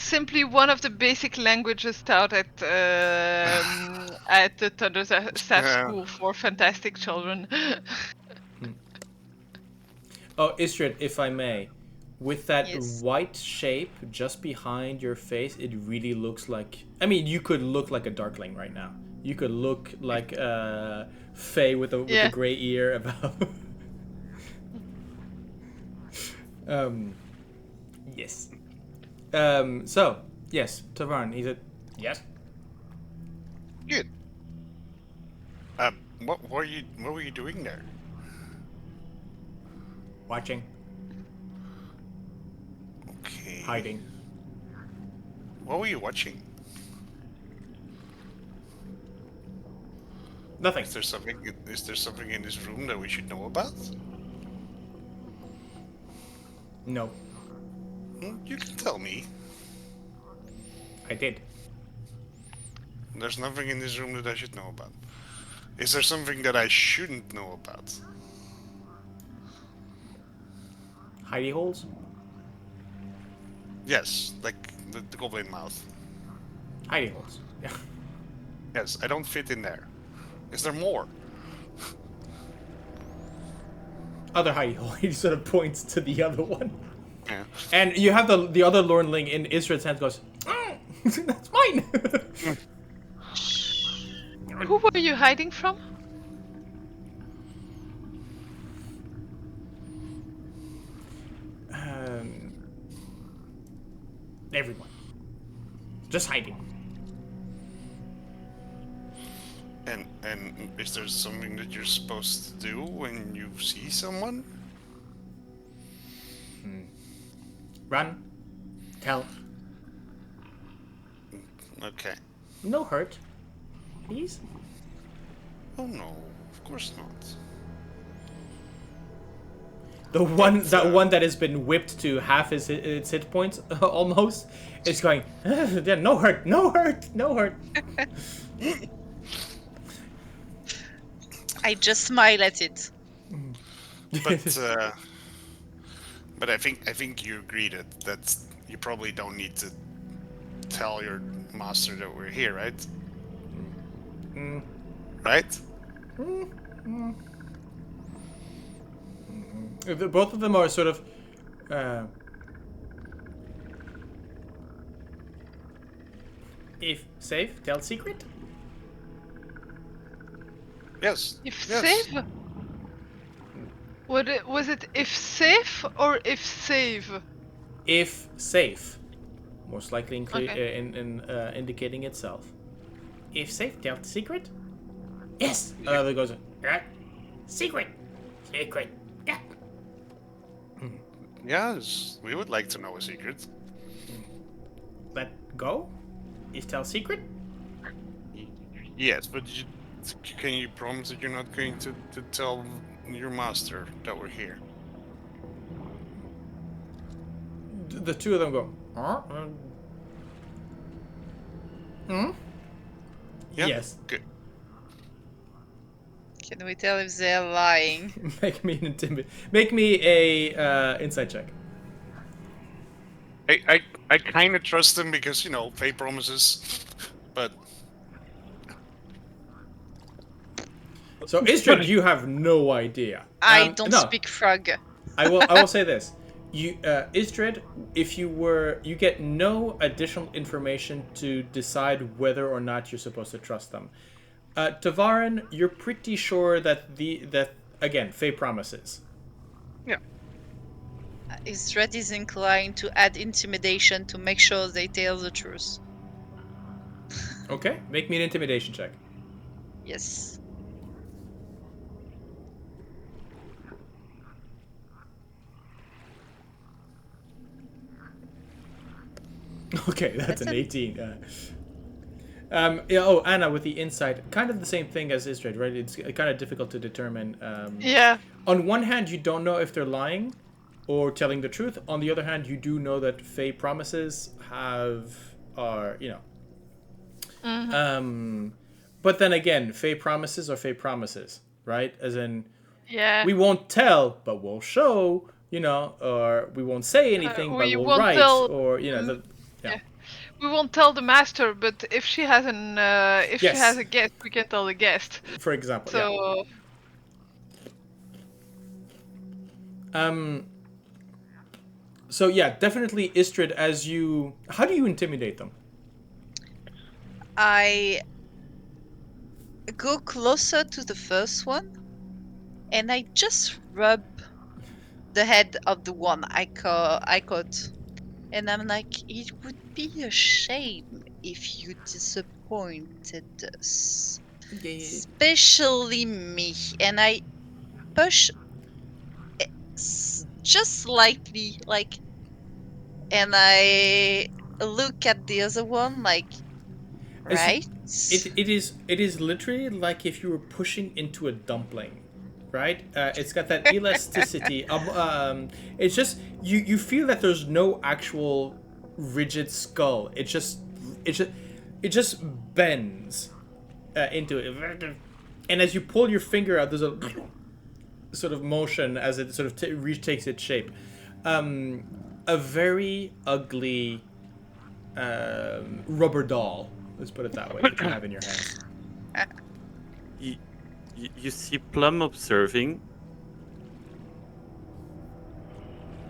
simply one of the basic languages taught at the Thunderstaff Yeah. school for fantastic children. Oh, Ysdred, if I may, with that Yes. white shape just behind your face, it really looks like. I mean, you could look like a Darkling right now. You could look like a Fae with a gray ear above. Yes. So yes, Tavaren. He said yes. Good. What were you doing there? Watching, Okay. hiding. What were you watching? Nothing. Is there something in this room that we should know about? No, You can tell me. I did. There's nothing in this room that I should know about. Is there something that I shouldn't know about? Hidey holes? Yes, like the goblin mouth. Hidey holes. Yeah. Yes, I don't fit in there. Is there more? Other hidey hole. He sort of points to the other one. Yeah. And you have the other Lornling in Ysdred's hand goes, that's mine! Who were you hiding from? Everyone. Just hiding. And is there something that you're supposed to do when you see someone? Run. Tell. Okay. No hurt. Please? Oh no, of course not. The one that has been whipped to half its hit points almost is going, yeah, no hurt, no hurt, no hurt. I just smile at it. But I think you agree that you probably don't need to tell your master that we're here, right? Right? Both of them are sort of if safe, tell secret. Yes. If yes. save? Was it if safe or if save? If safe, most likely Okay. indicating itself. If safe, tell secret. Yes. There goes. Secret. Secret. Yeah. Yes, we would like to know a secret. Let go. Is tell secret. Yes, but can you promise that you're not going to tell your master that we're here? The two of them go. Yeah? Yes. Good. Can we tell if they're lying? Make me an Make me a insight check. I kind of trust them because, you know, Faye promises. But So Ysdred, you have no idea. I don't no, speak frog. I will say this. You Ysdred, if you get no additional information to decide whether or not you're supposed to trust them. Tavaren, you're pretty sure that again, Faye promises. yeah. Ysdred is inclined to add intimidation to make sure they tell the truth. Okay, make me an intimidation check. Yes. Okay, that's an an- 18. Yeah, oh, Anna with the insight, kind of the same thing as Ysdred, right? It's kind of difficult to determine. Yeah. On one hand, you don't know if they're lying or telling the truth. On the other hand, you do know that Faye promises are, you know. But then again, Faye promises are Faye promises, right? As in, Yeah. we won't tell, but we'll show, you know, or we won't say anything, but we we'll won't write, tell- or, you know, yeah. We won't tell the master, but if she has she Yes. has a guest, we can tell the guest. For example, yeah. So So yeah, definitely Ysdred. How do you intimidate them? I go closer to the first one and I just rub the head of the one I caught. And I'm like, it would be a shame if you disappointed us. Especially me. And I push just slightly, like, and I look at the other one, like, As you- right? it is literally like if you were pushing into a dumpling, right? It's got that elasticity. It's just you feel that there's no actual rigid skull. It just bends into it, and as you pull your finger out, there's a sort of motion as it sort of retakes its shape. A very ugly rubber doll. Let's put it that way. That you have in your hands. You see Plum observing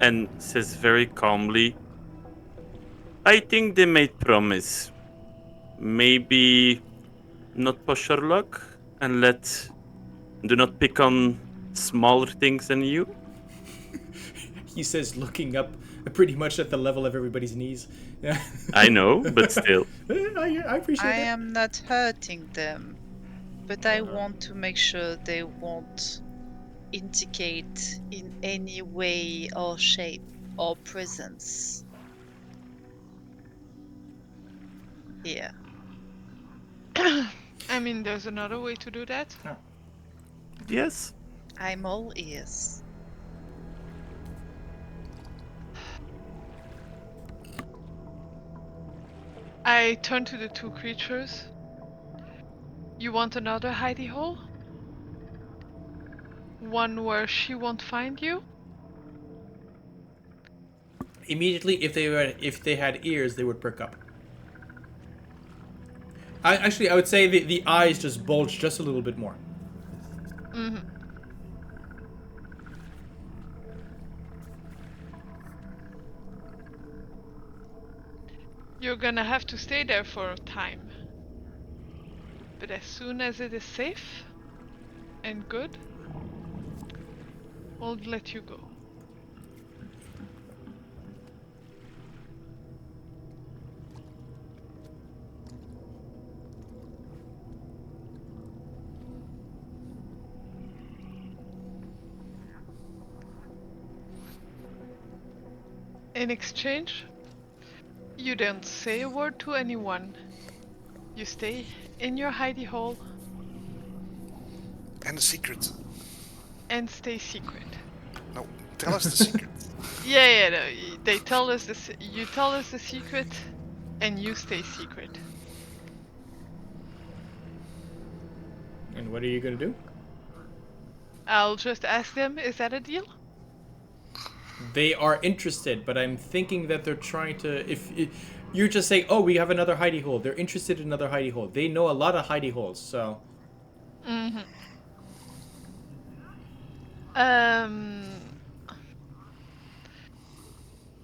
and says very calmly, I think they made promise. Maybe not push your luck and do not pick on smaller things than you. He says, looking up pretty much at the level of everybody's knees. Yeah. I know, but still. I appreciate I it. am not hurting them, but I want to make sure they won't indicate in any way or shape or presence here. I mean, there's another way to do that. Yes. I'm all ears. I turn to the two creatures. You want another hidey hole? One where she won't find you? Immediately, if they had ears, they would perk up. I would say the eyes just bulge just a little bit more. Mm-hmm. You're gonna have to stay there for a time. But as soon as it is safe and good, we'll let you go. In exchange, you don't say a word to anyone. You stay in your hidey hole And the secret. and stay secret. No, tell us the secret. Yeah, no, they tell us you tell us the secret, and you stay secret. And what are you gonna do? I'll just ask them, is that a deal? They are interested, but I'm thinking that they're trying to. If you just say, "Oh, we have another hidey hole," they're interested in another hidey hole. They know a lot of hidey holes, so. Mm-hmm.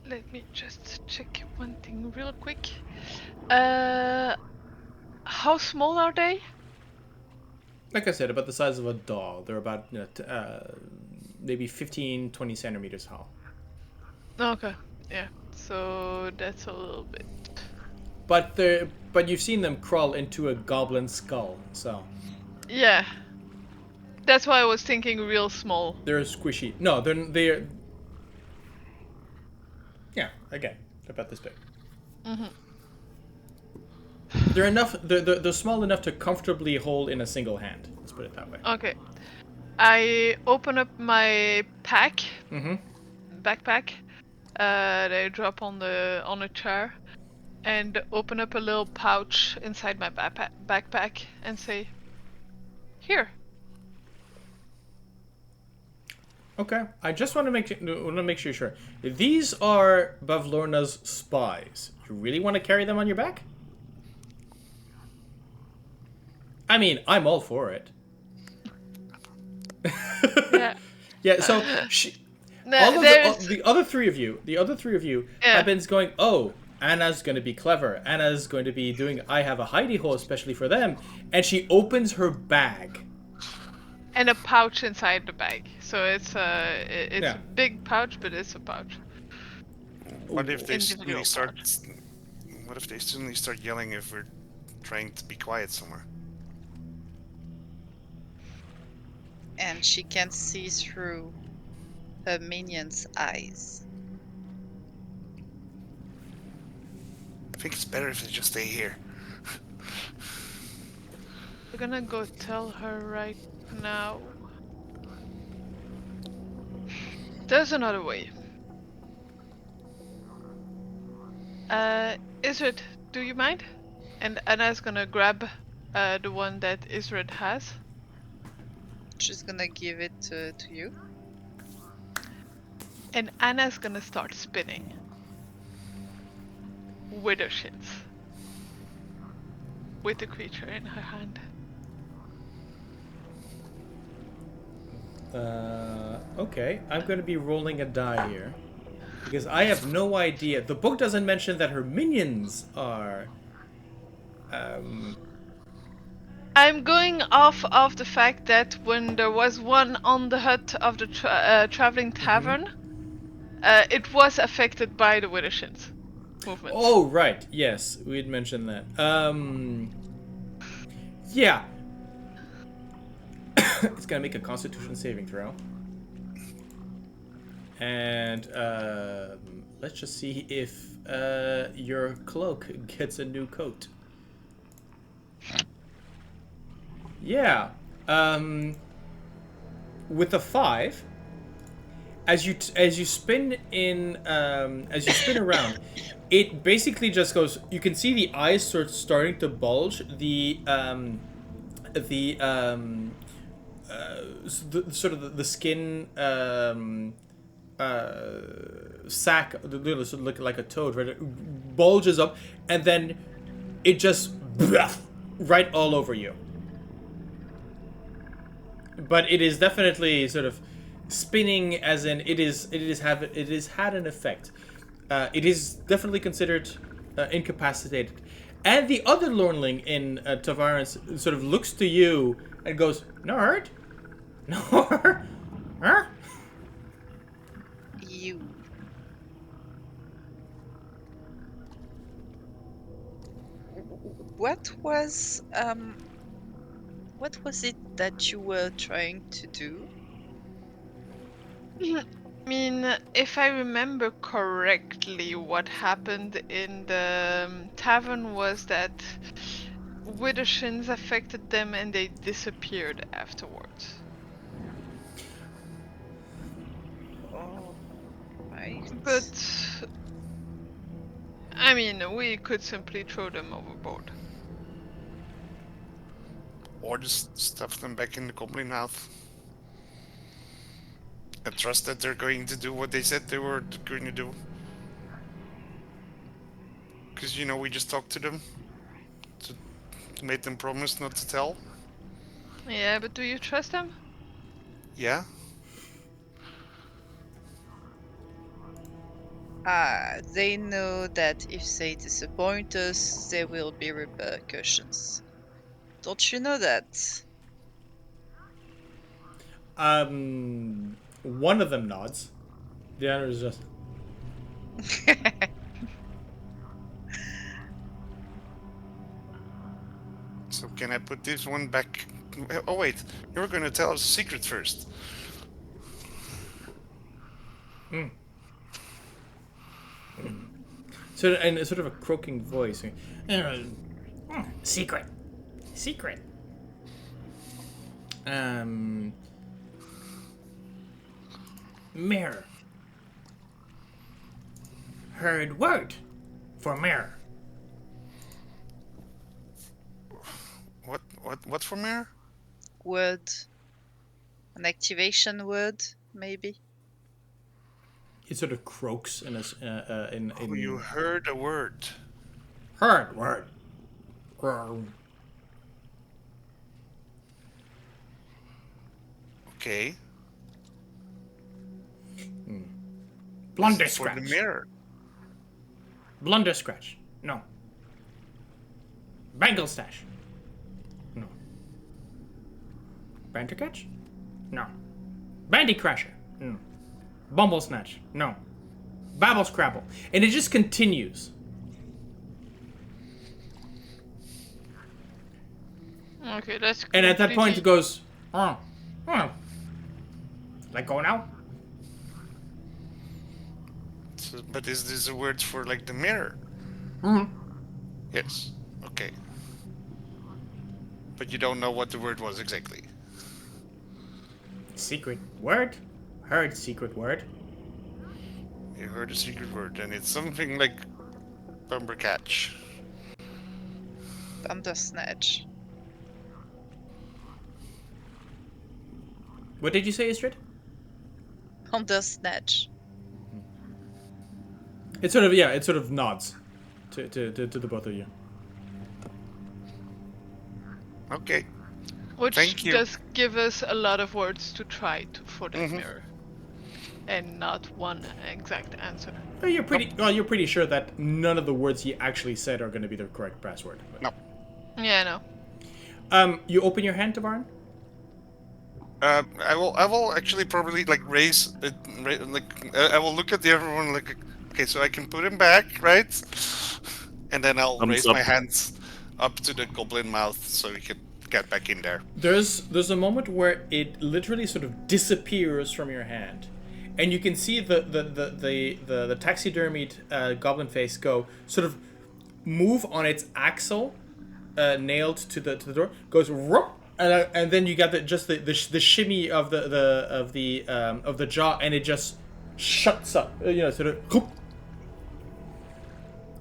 Let me just check one thing real quick. How small are they? Like I said, about the size of a doll. They're about maybe 15, 20 centimeters tall. Okay, yeah. So that's a little bit. But you've seen them crawl into a goblin skull, so Yeah. That's why I was thinking real small. they're squishy. No, they're. Yeah, again, they're about this big. Mm-hmm. They're enough. They're small enough to comfortably hold in a single hand. Let's put it that way. Okay. I open up my pack, Mm-hmm. backpack. They drop on a chair, and open up a little pouch inside my backpack and say, "Here." Okay, I just want to make sure. These are Bavlorna's spies. You really want to carry them on your back? I mean, I'm all for it. Yeah. Yeah. So all of the other three of you Yeah. have been going. Oh, Anna's going to be clever. Anna's going to be doing. I have a hidey hole especially for them, and she opens her bag. And a pouch inside the bag. So it's Yeah. a big pouch, but it's a pouch. What if they Individual suddenly start? What if they suddenly start yelling if we're trying to be quiet somewhere? And she can see through her minion's eyes. think it's better if they just stay here. We're gonna go tell her right now. There's another way. Ysdred, do you mind? And Anna's gonna grab the one that Ysdred has. She's gonna give it to you. And Anna's gonna start spinning. With her shins. With the creature in her hand. Okay, I'm going to be rolling a die here. Because I have no idea. The book doesn't mention that her minions are... I'm going off of the fact that when there was one on the hut of the traveling tavern, it was affected by the Widdershins movement. Oh, right. Yes, we had mentioned that. Yeah. It's gonna make a Constitution saving throw. And let's just see if your cloak gets a new coat. Yeah. With a 5, as you spin in as you spin around, it basically just goes. You can see the eyes starting to bulge. The skin sac, look like a toad, right? It bulges up, and then it just right all over you. But it is definitely sort of spinning, as in it has had an effect. It is definitely considered incapacitated. And the other Lornling in Tavaren sort of looks to you and goes, "No hurt? No hurt? Huh?" You. What was it that you were trying to do? I mean, if I remember correctly, what happened in the tavern was that Widdershins affected them and they disappeared afterwards. Oh, right. But, I mean, we could simply throw them overboard. Or just stuff them back in the goblin mouth. And trust that they're going to do what they said they were going to do. Because, you know, we just talked to them. Made them promise not to tell. Yeah, but do you trust them? Yeah? They know that if they disappoint us, there will be repercussions. Don't you know that? One of them nods. The other is just... So can I put this one back? Oh wait, you were going to tell us a secret first. So, and sort of a croaking voice. Secret. Mirror. Heard word for mirror. What for mayor? Word. An activation word, maybe? It sort of croaks in in Oh, you heard a word. heard word. Okay. Blunder For the scratch. mirror. Blunder scratch. No. Bangle stash. No. Banter catch? No. Bandy crasher? No. Bumble snatch? No. Babble scrabble. And it just continues. Okay, that's And at that point it completely- goes, oh. Let go now? So, but is this a word for like the mirror? Yes. Okay. But you don't know what the word was exactly. Secret word? Heard secret word. You heard a secret word, and it's something like Bumbercatch. Thundersnatch. What did you say, Ysdred? Thundersnatch. It sort of nods to the both of you. Okay. Which Thank you. does give us a lot of words to try for that mirror. And not one exact answer. Well, you're pretty sure that none of the words he actually said are going to be the correct password. No. Yeah, I know. You open your hand, Tavaren? I will actually probably like raise it, I will look at the other one like, okay, so I can put him back, right? And then I'll Thumbs raise up. my hands up to the goblin mouth so he can get back in there. There's a moment where it literally sort of disappears from your hand, and you can see the taxidermied goblin face go sort of move on its axle, nailed to the door, goes whoop, and then you got the shimmy of the jaw, and it just shuts up, sort of whoop,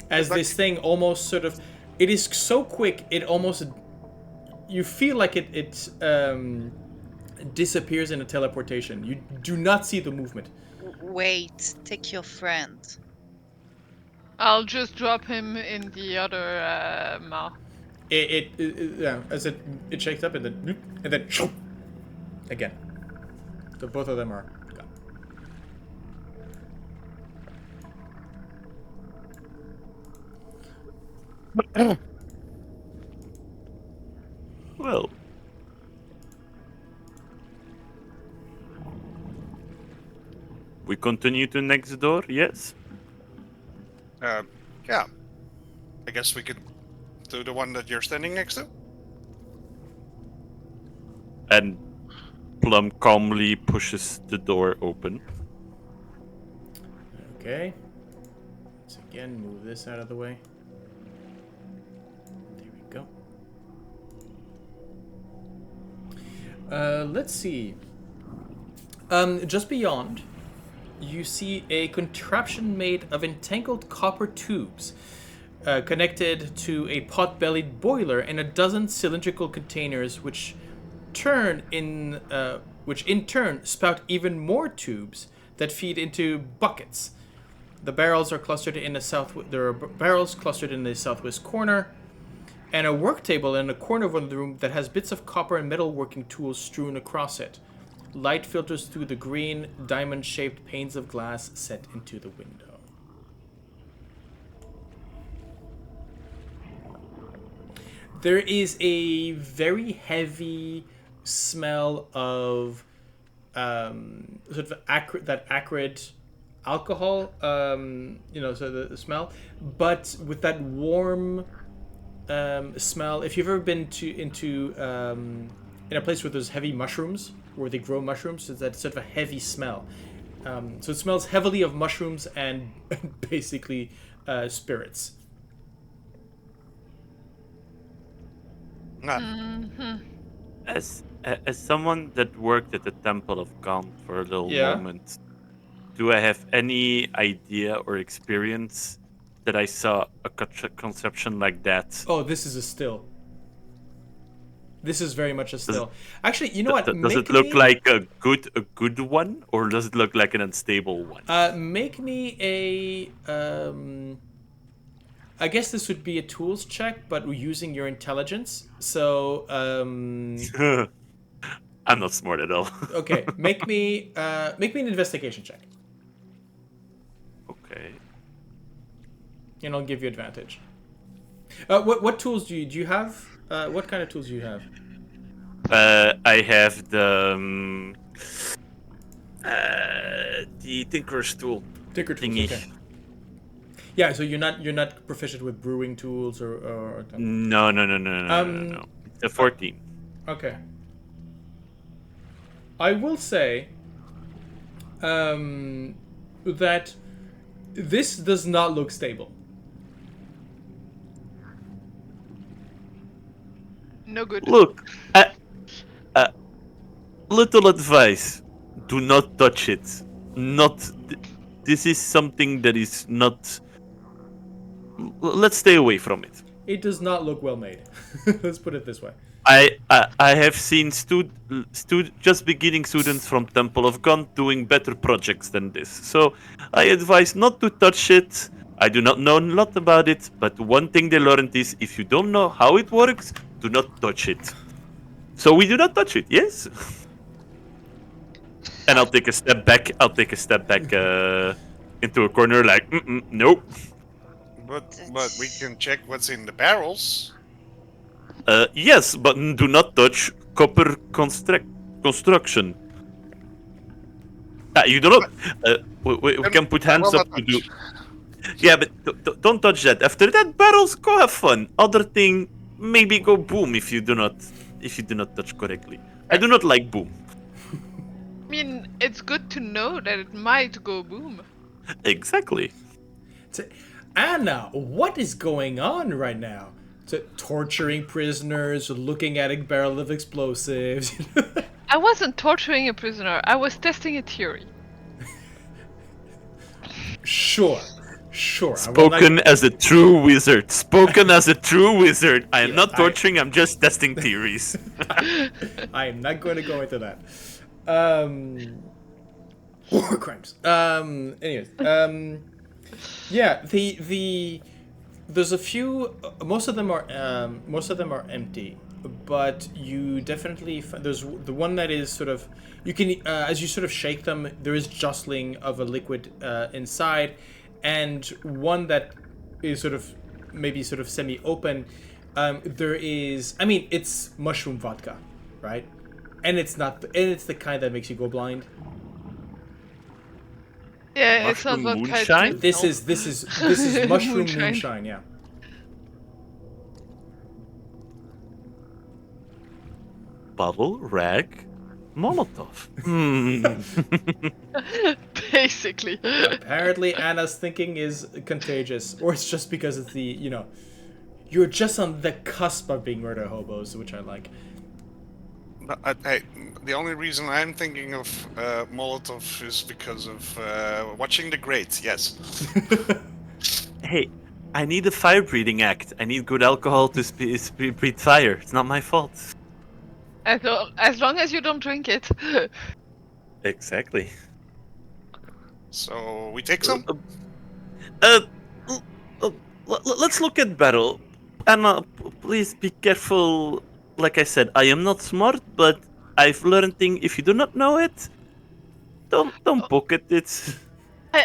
as this thing almost sort of, it is so quick, it almost, you feel like it disappears in a teleportation. You do not see the movement. Wait, take your friend. I'll just drop him in the other mouth. As it shakes up and then shoop, again. So both of them are gone. Well, we continue to next door, yes? Yeah. I guess we could do the one that you're standing next to. And Plum calmly pushes the door open. Okay. Let's again move this out of the way. There we go. Let's see. Just beyond, you see a contraption made of entangled copper tubes, connected to a pot-bellied boiler and a dozen cylindrical containers, which in turn spout even more tubes that feed into buckets. The barrels are clustered in there are barrels clustered in the southwest corner, and a work table in a corner of the room that has bits of copper and metalworking tools strewn across it. Light filters through the green, diamond-shaped panes of glass set into the window. There is a very heavy smell of sort of acrid alcohol, so the smell, but with that warm smell. If you've ever been into in a place where there's heavy mushrooms, where they grow mushrooms, it's that sort of a heavy smell. So it smells heavily of mushrooms and basically spirits. As someone that worked at the Temple of Gaunt for a little moment, do I have any idea or experience that I saw a conception like that? Oh, this is a still. This is very much a still. Actually, you know what? Does it look like a good one, or does it look like an unstable one? Make me a. I guess this would be a tools check, but using your intelligence. So. I'm not smart at all. Okay, make me an investigation check, Okay. and I'll give you advantage. What tools do you have? What kind of tools do you have? I have the Tinker's tool. Tinker tools. Thingy. Okay. Yeah, so you're not proficient with brewing tools or No. It's a 14. Okay. I will say that this does not look stable. No good. Look, little advice: do not touch it. This is something that is not. Let's stay away from it. It does not look well made. Let's put it this way. I have seen just beginning students from Temple of God doing better projects than this. So I advise not to touch it. I do not know a lot about it, but one thing they learned is if you don't know how it works, do not touch it. So we do not touch it, yes? And I'll take a step back. Into a corner like, nope. But we can check what's in the barrels. Yes, but do not touch copper construction. You do not. We can put hands up to do. Yeah, but don't touch that. After that, barrels, go have fun. Other thing, maybe go boom if you do not touch correctly. I do not like boom. I mean, it's good to know that it might go boom. Exactly. Anna, what is going on right now? Torturing prisoners, looking at a barrel of explosives. I wasn't torturing a prisoner. I was testing a theory. Sure. Spoken as a true wizard. I am not torturing, I'm just testing theories. I am not going to go into that. War crimes. Anyways. Yeah, there's a few. Most of them are empty, but you definitely there's the one that is sort of you can as you sort of shake them, there is jostling of a liquid inside, and one that is sort of maybe sort of semi-open. There is, I mean, it's mushroom vodka, right? And it's the kind that makes you go blind. Yeah, it's not Mushroom vodka. moonshine? This is mushroom moonshine, yeah. Bottle, rag, Molotov. Basically. Apparently Anna's thinking is contagious, or it's just because it's you're just on the cusp of being murder hobos, which I like. The only reason I'm thinking of Molotov is because of watching The Great, yes. Hey, I need a fire breathing act. I need good alcohol to breathe fire. It's not my fault. As long as you don't drink it. Exactly. So, we take some? Let's look at battle. Anna, please be careful. Like I said, I am not smart, but I've learned thing. If you do not know it, don't poke at it.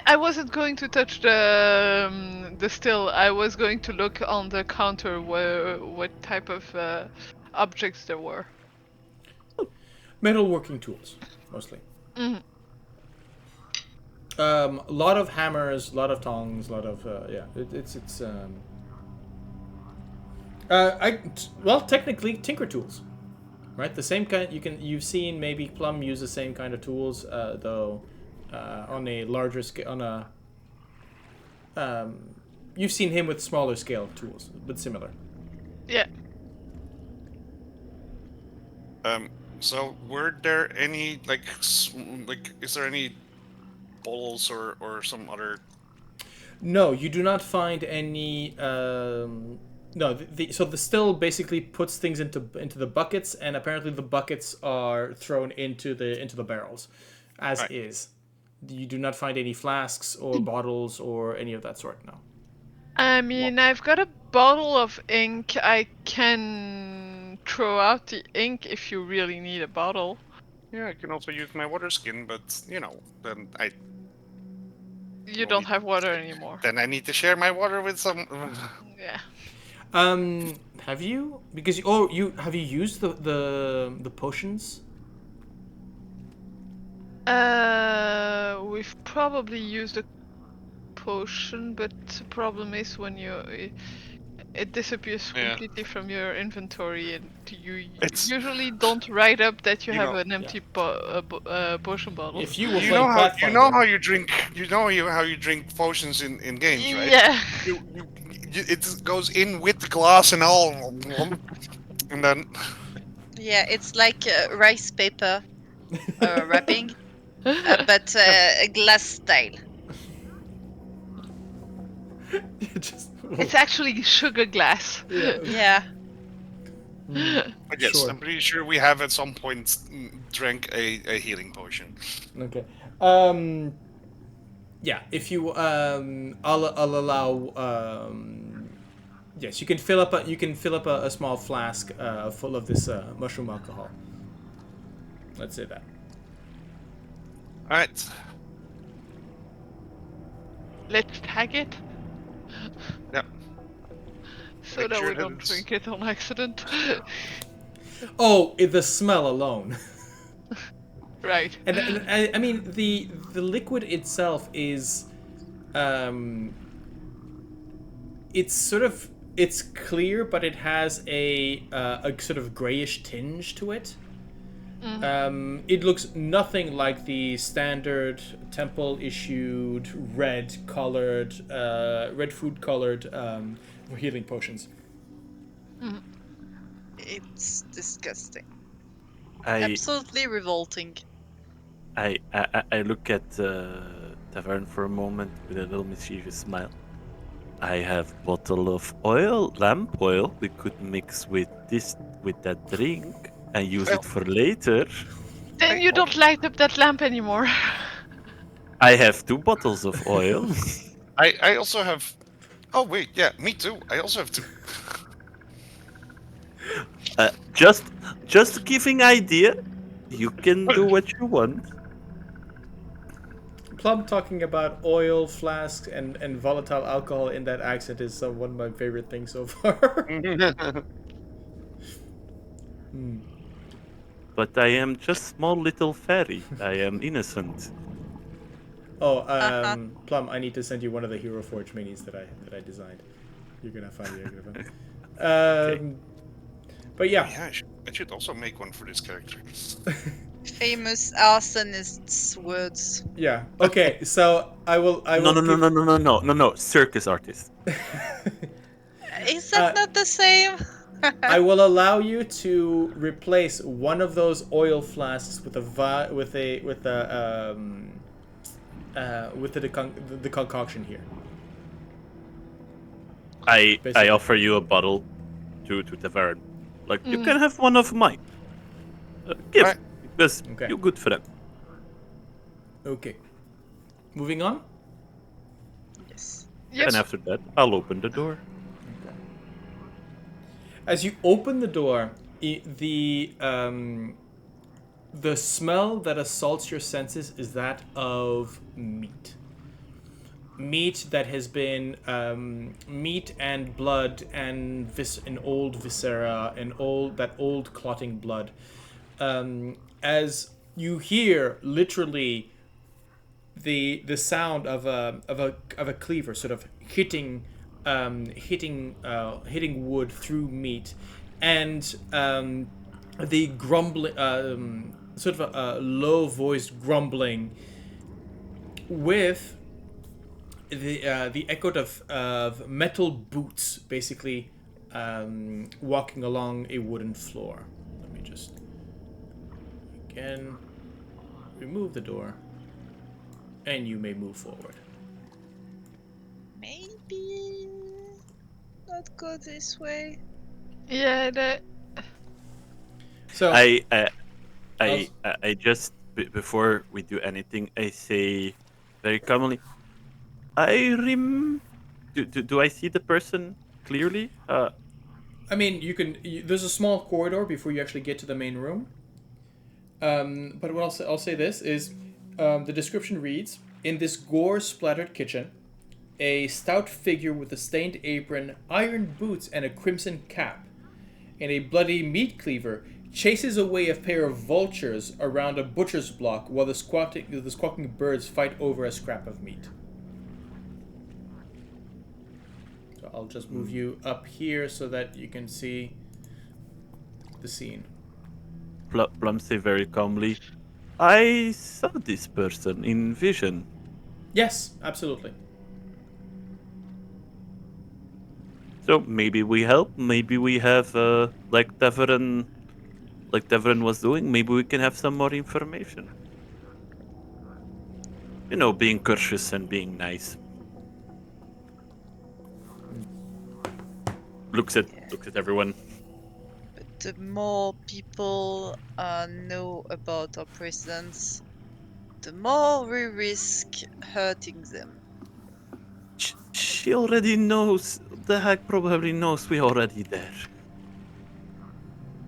I wasn't going to touch the still. I was going to look on the counter what type of objects there were. Metalworking tools, mostly. Mm-hmm. A lot of hammers, a lot of tongs, a lot of technically tinker tools, right? The same kind you've seen maybe Plum use the same kind of tools, though on a larger scale. You've seen him with smaller scale tools, but similar. Yeah. So were there any is there any bottles or some other? No, you do not find any. No, so the still basically puts things into the buckets, and apparently the buckets are thrown into the barrels, as Right. is. You do not find any flasks or bottles or any of that sort. No. I mean, I've got a bottle of ink. I can throw out the ink if you really need a bottle. Yeah, I can also use my water skin, but then You don't have water anymore. then I need to share my water with some. Yeah. Have you? Because have you used the potions? We've probably used a potion, but the problem is when it disappears Yeah. completely from your inventory, and you It's- usually don't write up that you You have know- an empty potion bottle. If you were You playing know how Pathfinder, how you drink. You know how you drink potions in games, right? Yeah. It goes in with the glass and all. And then Yeah, it's like rice paper wrapping, but a glass style. Just, It's actually sugar glass. yeah. Yeah. but yes, Sure. I'm pretty sure we have at some point drank a healing potion. Okay. Yeah. If you I'll allow yes, you can fill up a small flask full of this mushroom alcohol. Let's say that. All right. Let's tag it Yeah. so Make that sure we that don't it's- drink it on accident. Oh, the smell alone. Right. And I mean the liquid itself is it's clear, but it has a sort of grayish tinge to it. It looks nothing like the standard temple issued red food colored healing potions. It's disgusting. I Absolutely revolting. I look at Tavaren for a moment with a little mischievous smile. I have bottle of oil, lamp oil. We could mix with that drink and use it for later. Then you don't light up that lamp anymore. I have 2 bottles of oil. I also have. Oh wait, yeah, me too. I also have 2. Just giving idea. You can do what you want. Plum talking about oil flasks and volatile alcohol in that accent is one of my favorite things so far. But I am just small little fairy. I am innocent. Oh, Plum, I need to send you one of the Hero Forge minis that I designed. You're gonna find it. You're gonna find. But yeah. Yeah, I should also make one for this character. Famous arsonists' words. Yeah. Okay. So I will. No. Circus artist. Is that not the same? I will allow you to replace one of those oil flasks with the concoction here. I Basically. offer you a bottle to Tavaren. Like, you can have one of mine. Give, Right. because Okay. you're good for them. Okay. Moving on. Yes. Yes. And after that, I'll open the door. As you open the door, the smell that assaults your senses is that of meat. Meat that has been meat and blood and old viscera and old clotting blood. As you hear literally the sound of a cleaver sort of hitting wood through meat, and the grumbling, sort of a low voiced grumbling with the echo of metal boots basically walking along a wooden floor. Let me just again remove the door, and you may move forward. Maybe not go this way. Yeah, that. So I just before we do anything, I say very calmly. Do I see the person clearly? I mean, there's a small corridor before you actually get to the main room. But what I'll say this is, the description reads: in this gore-splattered kitchen, a stout figure with a stained apron, iron boots, and a crimson cap, and a bloody meat cleaver chases away a pair of vultures around a butcher's block while the squawking birds fight over a scrap of meat. So I'll just move you up here so that you can see the scene. Plum say very calmly, I saw this person in vision. Yes, absolutely. So maybe we help. Maybe we have like Tavaren was doing. Maybe we can have some more information. You know, being courteous and being nice. Looks at everyone. But the more people know about our presence, the more we risk hurting them. She already knows. The hag probably knows we're already there.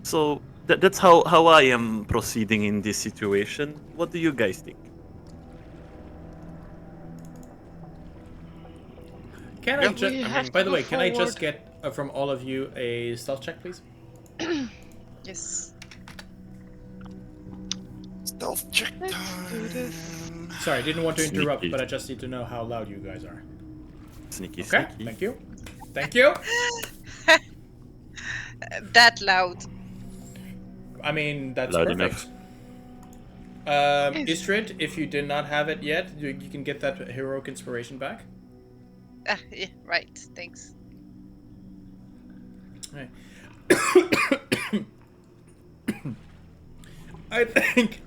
So that's how I am proceeding in this situation. What do you guys think? Can I Yeah. just? We I have mean, to by the go way, can I just forward. get from all of you a stealth check, please? Yes. Stealth check Let's time. do this. Sorry, I didn't want to interrupt, Sneaky. but I just need to know how loud you guys are. Sneaky, Okay, sneaky. thank you. Thank you. That loud. I mean, that's Loud perfect. enough. Ysdred, if you did not have it yet, you can get that heroic inspiration back. Ah, yeah, right. Thanks. Right. I think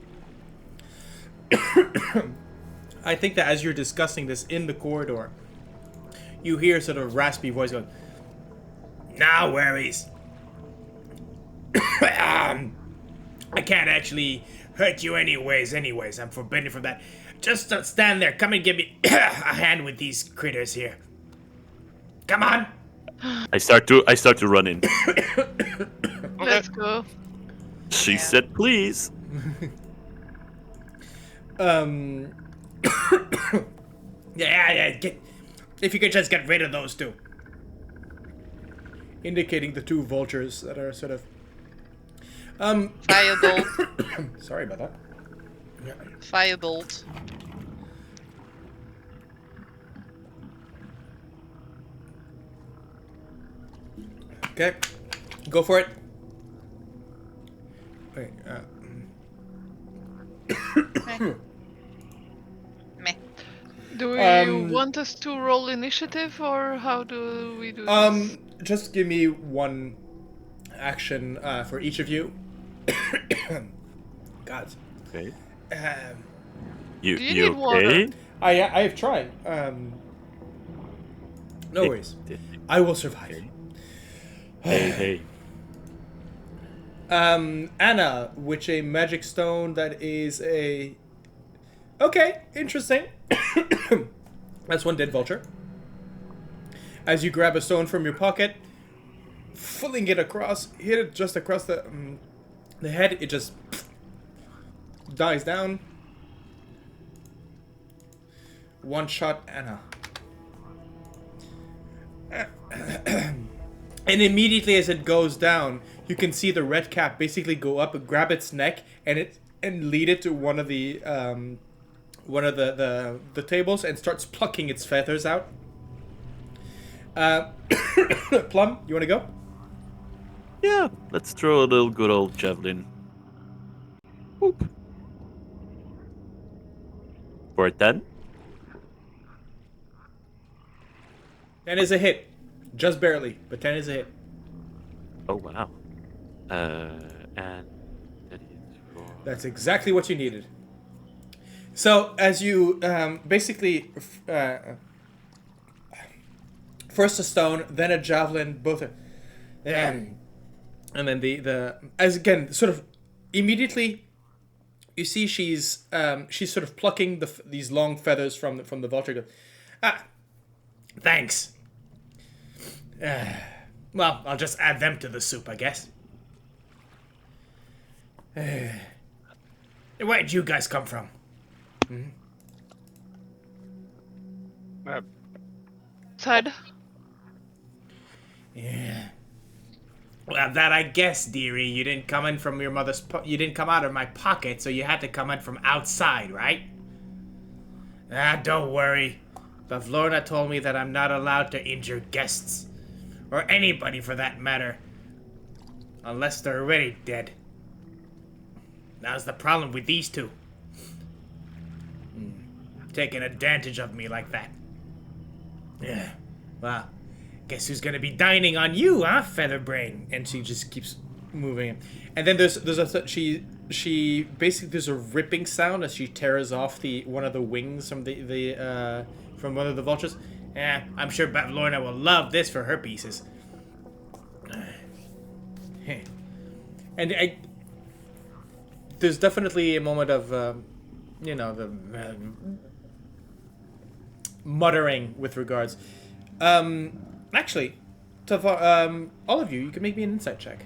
I think that as you're discussing this in the corridor, you hear sort of raspy voice going, "No worries. I can't actually hurt you anyways. I'm forbidden from that. Just stand there. Come and give me a hand with these critters here. Come on." I start to run in. Let's go. She Yeah. said, "Please." Yeah. If you could just get rid of those two. Indicating the two vultures that are sort of. Firebolt. Sorry about that. Yeah. Firebolt. Okay, go for it. Wait, Meh. Do we Um, want us to roll initiative, or how do we do this? just give me one action for each of you. God. Okay. Um, You Do you need okay? water? I have tried. No worries. I will survive. Hey. Anna, which a magic stone that is a. Okay, interesting. That's one dead vulture. As you grab a stone from your pocket, fling it across, hit it just across the head, it just dies down. One shot, Anna. And immediately as it goes down, you can see the red cap basically go up and grab its neck and lead it to one of the tables and starts plucking its feathers out. Plum, you want to go? Yeah, let's throw a little good old javelin. Whoop. For a 10? 10 is a hit. Just barely, but 10 is a hit. Oh wow. And that is for... That's exactly what you needed. So, as you basically first a stone, then a javelin, both and then the as again sort of immediately you see she's sort of plucking these long feathers from the vulture. Goes, thanks. Well, I'll just add them to the soup, I guess. Where'd you guys come from? Side. Yeah. Well, that I guess, dearie. You didn't come in from your mother's. You didn't come out of my pocket, so you had to come in from outside, right? Don't worry. Bavlorna told me that I'm not allowed to injure guests, or anybody for that matter, unless they're already dead. Now's the problem with these two. Taking advantage of me like that. Yeah. Well, Guess who's gonna be dining on you, huh, Featherbrain? And she just keeps moving. And then there's she basically there's a ripping sound as she tears off one of the wings from from one of the vultures. I'm sure Bavlorna will love this for her pieces. And there's definitely a moment of the muttering with regards. Actually, all of you can make me an insight check.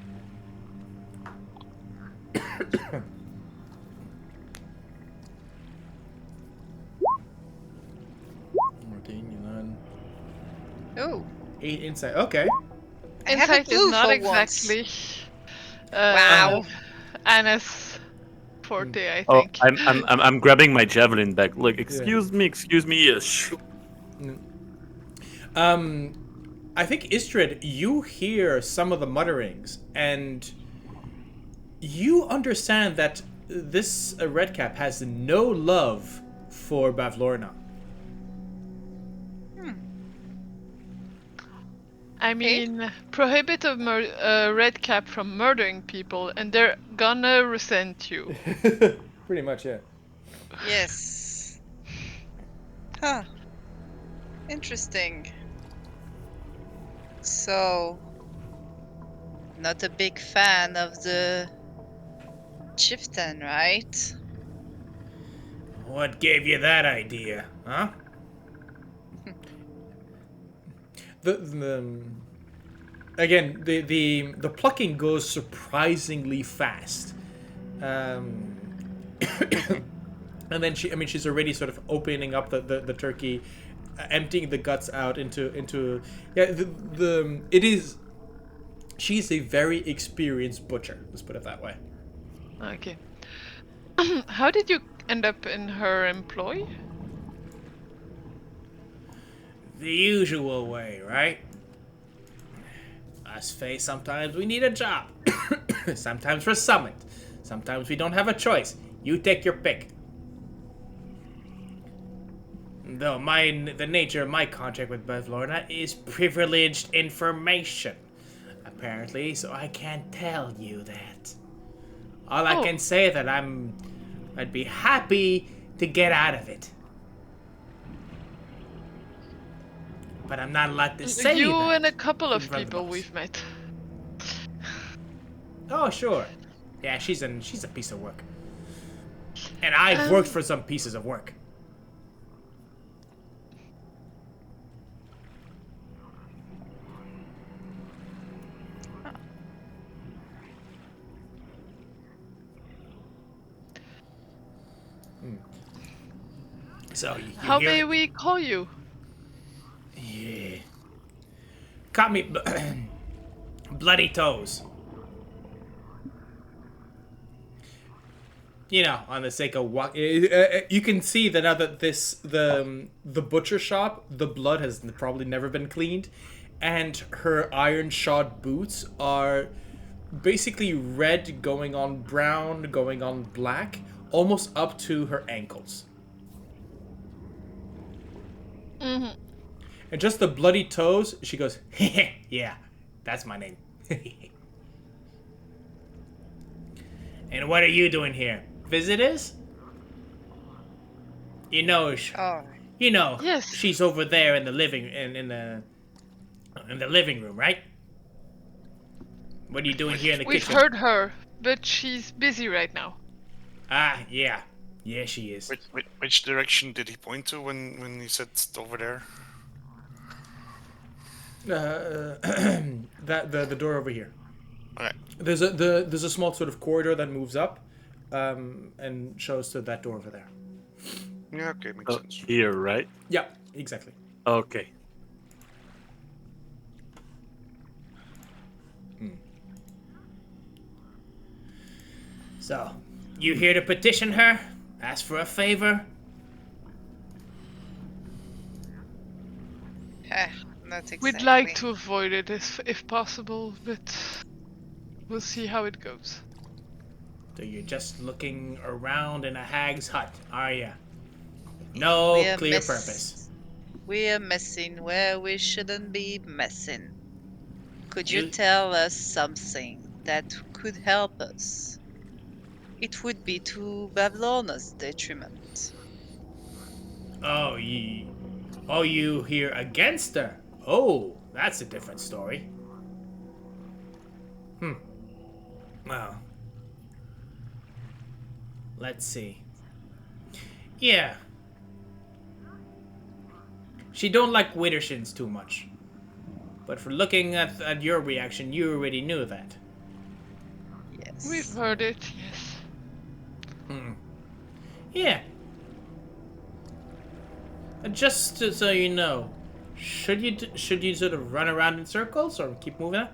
14, 11. Oh. 8 insight. Okay. I have a Insight clue is not for once. exactly Wow. Anna's forte, I Oh, think. I'm grabbing my javelin back. Like, excuse me. I think Ysdred, you hear some of the mutterings, and you understand that this Redcap has no love for Bavlorna. I mean, prohibit a Redcap from murdering people, and they're gonna resent you. Pretty much, yeah. Yes. Huh. Interesting. So, not a big fan of the chieftain, right? What gave you that idea, huh? Again, the plucking goes surprisingly fast, and then she's already sort of opening up the turkey, emptying the guts out into she's a very experienced butcher. Let's put it that way. Okay. How did you end up in her employ? The usual way, right? Us Fae, sometimes we need a job. Sometimes we're summoned. Sometimes we don't have a choice. You take your pick. Though the nature of my contract with Bavlorna is privileged information, apparently, so I can't tell you that. All I can say is that I'd be happy to get out of it. But I'm not allowed to say You that. and a couple of in front people us. we've met. Oh, sure. Yeah, she's a piece of work. And I've worked for some pieces of work. So you How hear may it? we call you? Yeah. Caught me bloody toes. You know, on the sake of walk, you can see that now that the butcher shop, the blood has probably never been cleaned, and her iron shod boots are basically red, going on brown, going on black, almost up to her ankles. Mm-hmm. And just the bloody toes, she goes, yeah, that's my name. And what are you doing here? Visitors? You know, Yes. she's over there in the living in the living room, right? What are you doing here in the We've kitchen? heard her, but she's busy right now. Ah, yeah, she is. Which direction did he point to when he said over there? The door over here. Okay. There's a small sort of corridor that moves up, and shows to that door over there. Yeah, okay, makes sense. Here, right? Yeah, exactly. Okay. So, you here to petition her? Ask for a favor? Not exactly. We'd like to avoid it if possible, but we'll see how it goes. So you're just looking around in a hag's hut, are ya? No We are clear miss- purpose. We're messing where we shouldn't be messing. Could you You- tell us something that could help us? It would be to Babylon's detriment. Oh, you here against her? Oh, that's a different story. Well, let's see. Yeah. She don't like Widdershins too much. But for looking at your reaction, you already knew that. We've Yes. heard it, yes. Yeah. Just so you know, should you sort of run around in circles or keep moving?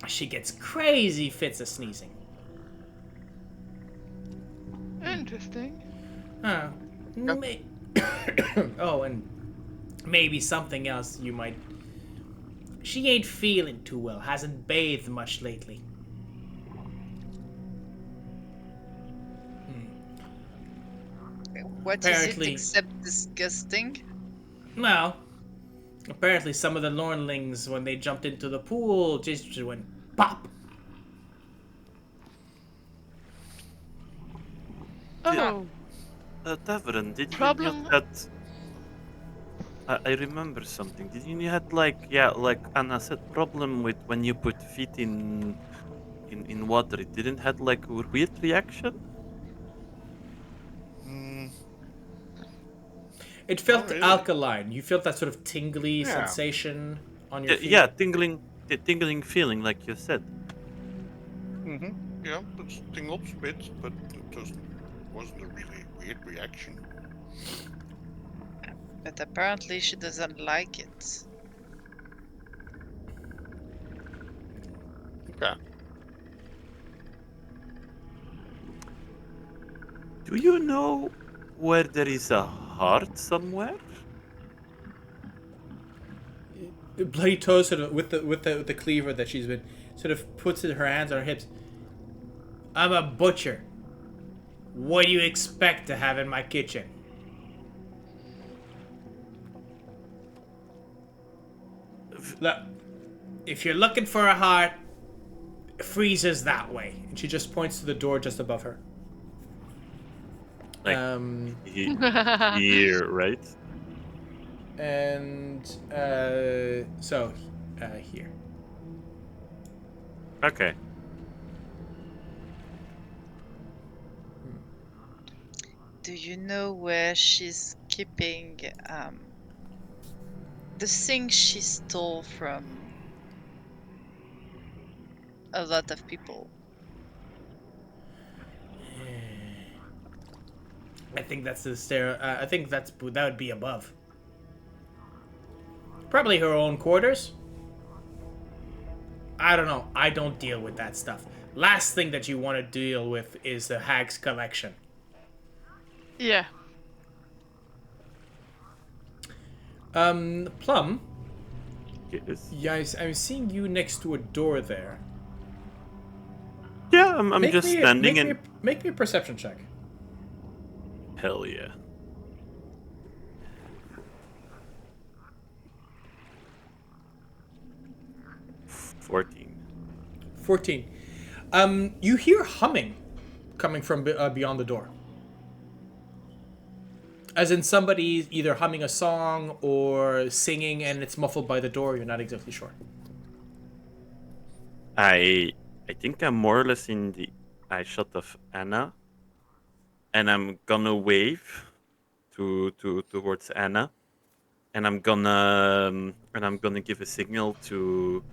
She gets crazy fits of sneezing. Interesting. Huh. May- oh, and maybe something else you might. She ain't feeling too well. Hasn't bathed much lately. What is it Apparently- except disgusting? Well, apparently some of the Lornlings, when they jumped into the pool, just went pop. Oh, Tavaren, did you Problem- know that? I remember something. Did you had like Anna said, problem with when you put feet in water? It didn't had like a weird reaction. Mm, It felt really? alkaline. You felt that sort of tingly Yeah. sensation on your feet. Yeah, tingling feeling, like you said. yeah, it tingles a bit, but it wasn't a really weird reaction. But apparently she doesn't like it. Okay. Do you know where there is a heart somewhere? Bloody toes sort of with the cleaver that she's been sort of puts her hands on her hips. I'm a butcher. What do you expect to have in my kitchen? Look, if you're looking for a heart, freezes that way. And she just points to the door just above her. Like here, right? And here. Okay. Do you know where she's keeping the thing she stole from a lot of people? I think that's the stair. I think that would be above. Probably her own quarters. I don't know. I don't deal with that stuff. Last thing that you want to deal with is the hag's collection. yeah. Plum. Yes. Yeah, I'm seeing you next to a door there. Yeah, I'm just standing and make me a perception check. hell yeah. $14. 14. You hear humming coming from beyond the door. As in somebody either humming a song or singing and it's muffled by the door, you're not exactly sure. I think I'm more or less in the eye shot of Anna, and I'm gonna wave towards Anna, and I'm gonna give a signal to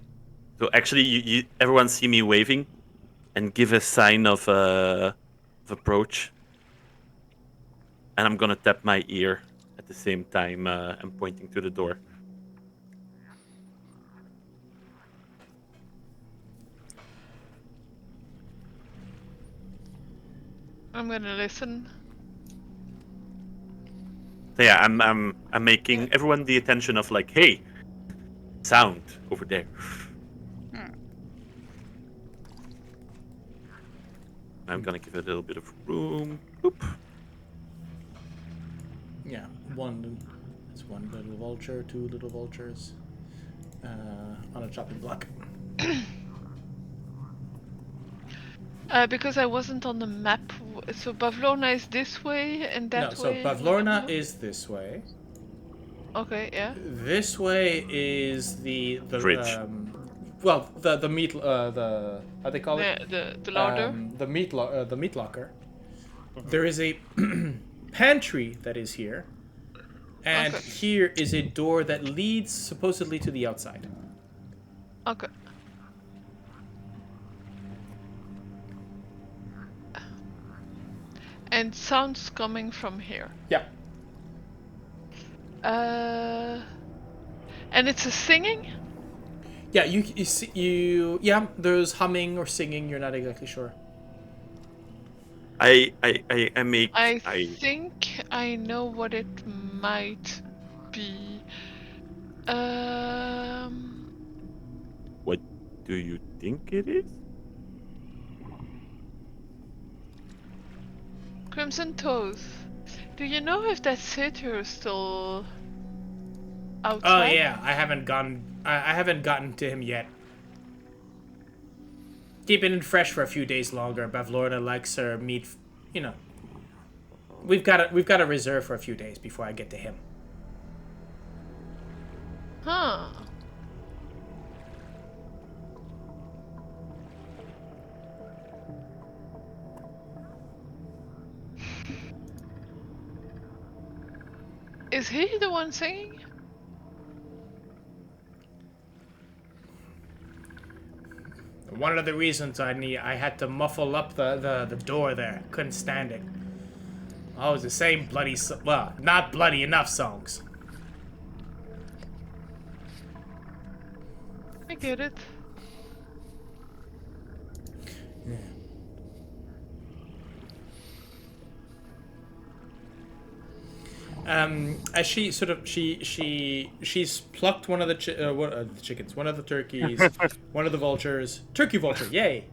actually you everyone see me waving, and give a sign of approach, and I'm gonna tap my ear at the same time and pointing to the door. I'm gonna listen. So yeah, I'm making everyone the attention of like, hey, sound over there. I'm gonna give it a little bit of room. Boop. Yeah, one. That's one little vulture, two little vultures on a chopping block. Because I wasn't on the map, so Bavlorna is this way and that No, so way. Bavlorna is this way. Okay, yeah. This way is the Fridge. Well, the meat the how they call it The larder. the meat locker. There is a pantry that is here, and Okay. here is a door that leads supposedly to the outside. Okay. And sounds coming from here. Yeah. And it's a singing? Yeah, you see yeah, there's humming or singing, you're not exactly sure. I think I know what it might be. What do you think it is? Crimson Toes. Do you know if that satyr is still Oh outside? yeah, I haven't gotten to him yet. Keeping it fresh for a few days longer. Bavlorna likes her meat, you know. We've got a reserve for a few days before I get to him. Huh. Is he the one singing? One of the reasons I had to muffle up the door there. Couldn't stand it. Always the same bloody, well, not bloody enough songs. I get it. As she sort of she's plucked one of the the chickens, one of the turkeys, one of the vultures, turkey vulture, yay,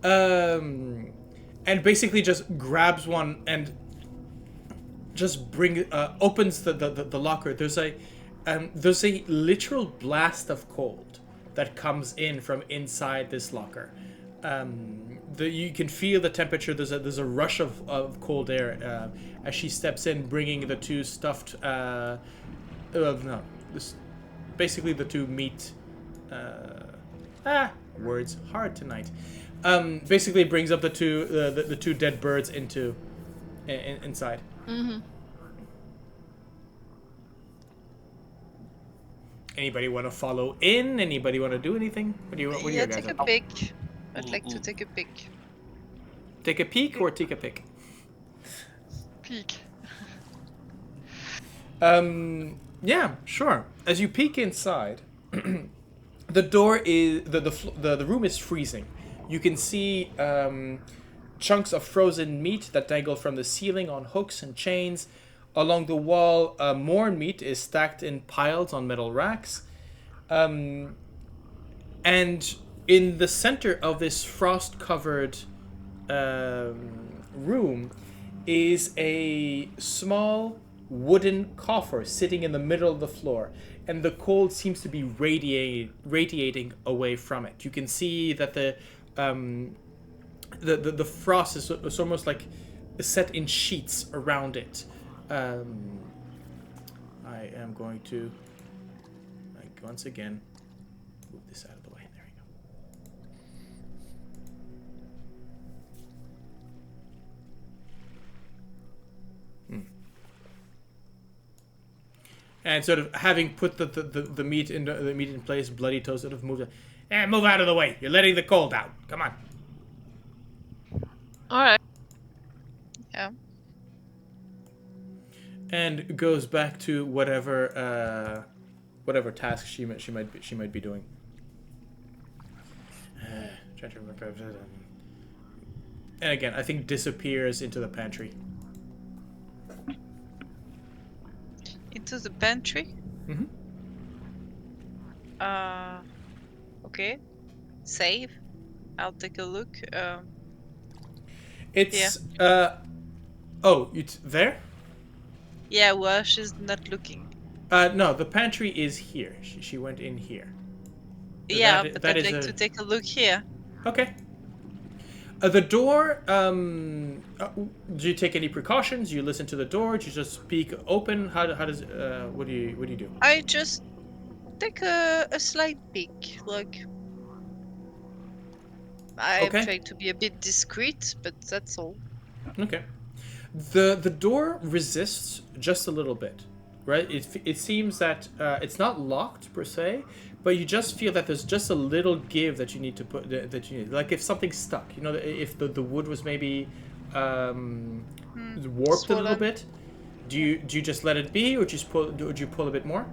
and basically just grabs one and just opens the locker. There's a literal blast of cold that comes in from inside this locker. You can feel the temperature. There's a rush of cold air as she steps in, bringing the two stuffed. Basically the two meat. Words hard tonight. Basically brings up the two dead birds inside. Mm-hmm. Anybody want to follow in? Anybody want to do anything? What do you Yeah, guys take a up? pic. I'd like to take a pic. Take a peek or take a pic? Peek. Yeah, sure. As you peek inside, the door is the room is freezing. You can see chunks of frozen meat that dangle from the ceiling on hooks and chains. Along the wall, more meat is stacked in piles on metal racks. And in the center of this frost-covered room is a small wooden coffer sitting in the middle of the floor, and the cold seems to be radiating away from it. You can see that the frost is almost like set in sheets around it. I am going to once again move this out of the way. There we go. And sort of having put the meat in place, Bloody Toe sort of moves it. Move out of the way. You're letting the cold out. Come on. Alright. Yeah. And goes back to whatever task she might be doing. Trying to remember. And again, I think disappears into the pantry. Into the pantry? Mm-hmm. Okay. Save. I'll take a look. It's oh, it's there? Yeah, well, she's not looking. No, the pantry is here. She went in here. Yeah, That- but that I'd is like to take a look here. Okay. The door. Do you take any precautions? You listen to the door. Do you just peek open? How does? What do you do? I just take a slight peek. Like, I'm Okay. trying to be a bit discreet, but that's all. Okay. The door resists just a little bit, right? It seems that it's not locked per se, but you just feel that there's just a little give that you need to put that you need. Like if something's stuck, you know, if the wood was maybe warped a little Swollen. bit. Do you just let it be, or do you pull a bit more?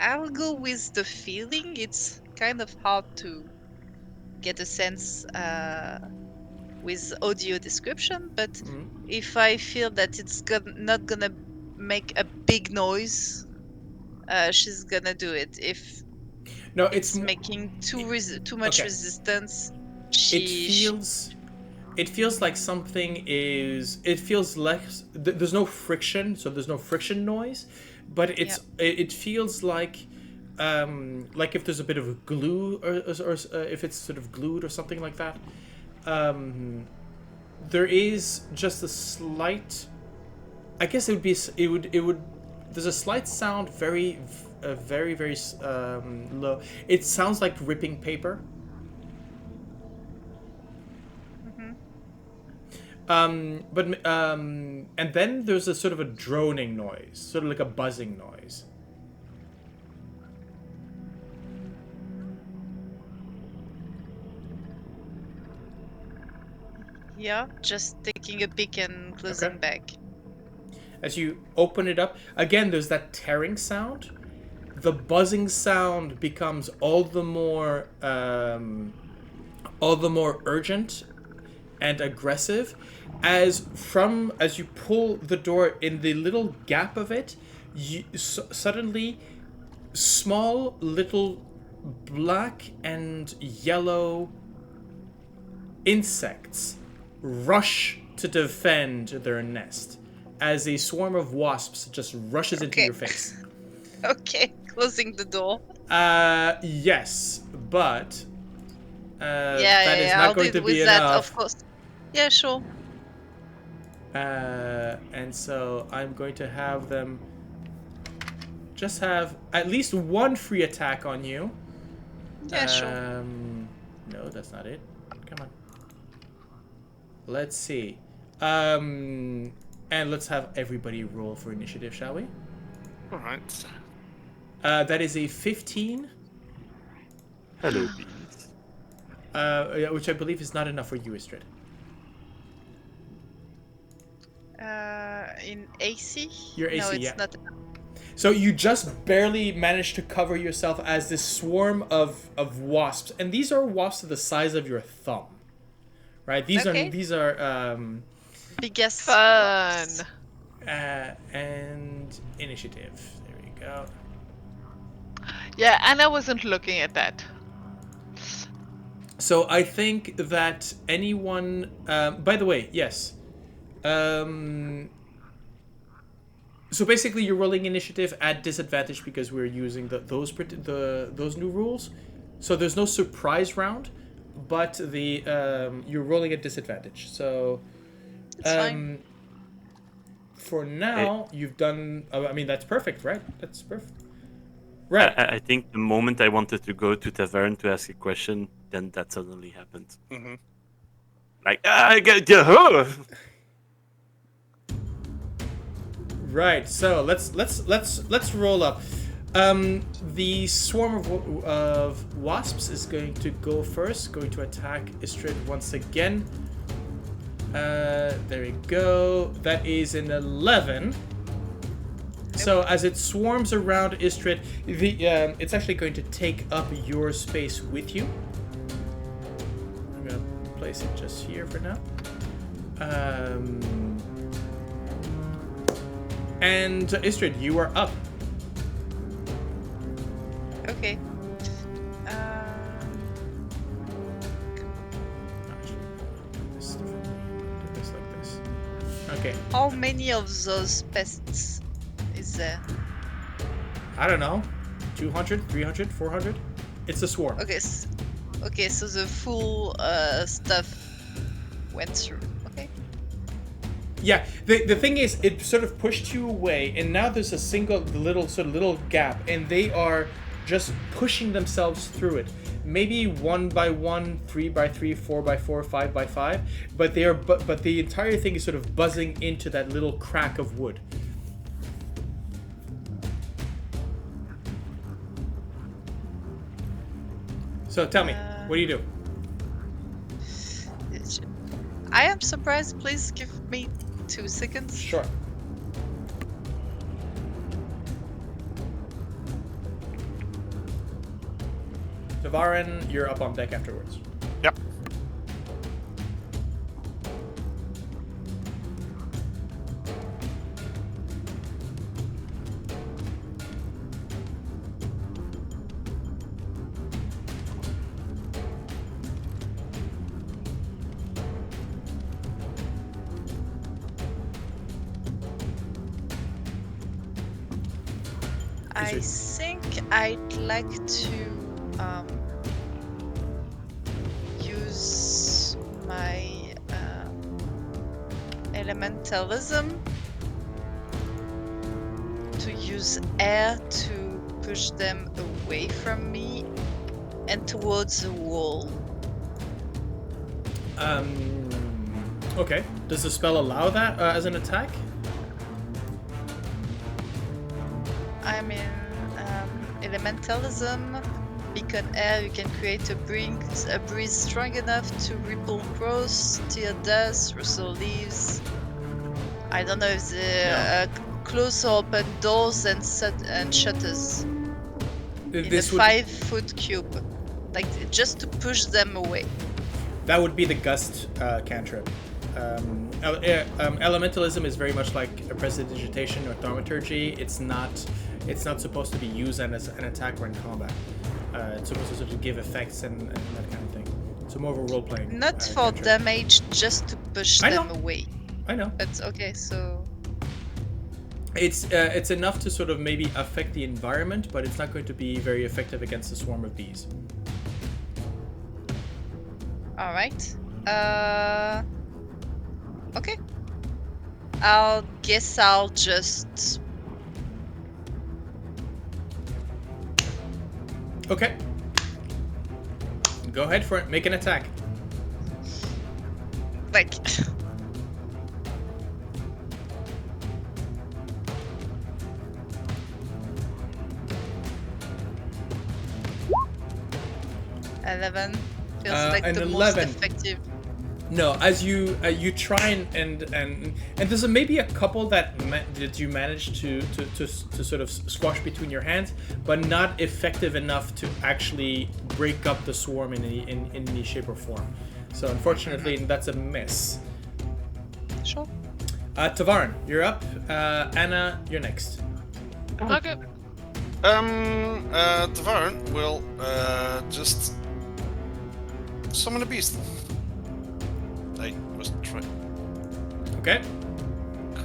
I'll go with the feeling. It's kind of hard to get a sense with audio description, but Mhm. if I feel that it's not gonna make a big noise, she's gonna do it. If No, it's making too much okay. resistance, It feels like something is. It feels less. There's no friction, so there's no friction noise, but it feels like if there's a bit of glue or if it's sort of glued or something like that. There is just a slight. I guess it would be. It would. There's a slight sound, very low. It sounds like ripping paper. And then there's a sort of a droning noise, sort of like a buzzing noise. Yeah, just taking a peek and closing back. As you open it up, again, there's that tearing sound. The buzzing sound becomes all the more urgent and aggressive as you pull the door in the little gap of it, suddenly small little black and yellow insects rush to defend their nest as a swarm of wasps just rushes into your face. Okay, closing the door. Yes, but that is not I'll going deal to with be that, enough. of course. Yeah, sure. And so I'm going to have them just have at least one free attack on you. Yeah, sure. No, that's not it. Come on. Let's see. And let's have everybody roll for initiative, shall we? All right. That is a 15. Hello, beans. Which I believe is not enough for you, Ysdred. In AC? Your AC, no, it's yeah. not. So you just barely managed to cover yourself as this swarm of wasps, and these are wasps the size of your thumb, right? These are Biggest Fun. and initiative. There we go. Yeah, and I wasn't looking at that. So I think that anyone. By the way, yes. So basically, you're rolling initiative at disadvantage because we're using those new rules. So there's no surprise round, but you're rolling at disadvantage. So, It's fine. for now, you've done. I mean, that's perfect, right? That's perfect. Right. I think the moment I wanted to go to Tavaren to ask a question, then that suddenly happened. Mm-hmm. Like, I get you. Right. So let's roll up. The swarm of wasps is going to go first. Going to attack Ysdred once again. There we go. That is an 11. So as it swarms around Ysdred, it's actually going to take up your space with you. I'm gonna place it just here for now. And Ysdred, you are up. Okay. Actually, do this differently. Do this like this. Okay. How many of those pests is there? I don't know. 200, 300, 400? It's a swarm. Okay, okay, so the full stuff went through. Okay. Yeah, the thing is, it sort of pushed you away, and now there's a single little gap, and they are just pushing themselves through it. Maybe 1 by 1, 3 by 3, 4 by 4, 5 by 5, but they are but the entire thing is sort of buzzing into that little crack of wood. So tell me, what do you do? I am surprised. Please give me 2 seconds. Sure. Tavaren, you're up on deck afterwards. Yep. I think I'd like to use my elementalism to use air to push them away from me and towards the wall. Okay. Does the spell allow that as an attack? I mean, elementalism, beacon air, you can create a breeze strong enough to ripple growth, steer dust, rustle leaves. I don't know if the close or open doors and shutters in a 5-foot cube, like just to push them away. That would be the gust cantrip. Elementalism is very much like a prestidigitation or thaumaturgy. It's not supposed to be used as an attack or in combat. It's supposed to sort of give effects and that kind of thing. So more of a role-playing. Not for cantrip. damage, just to push them away. I know. That's okay. So it's enough to sort of maybe affect the environment, but it's not going to be very effective against a swarm of bees. all right. Okay. I'll just. Okay. Go ahead for it. Make an attack. Like. $11 feels like an the 11. most effective. No, as you try and there's maybe a couple that you manage to sort of squash between your hands, but not effective enough to actually break up the swarm in any shape or form. So unfortunately, that's a miss. Sure. Tavaren, you're up. Anna, you're next. Okay. Tavaren will just summon a beast. I was trying. Okay.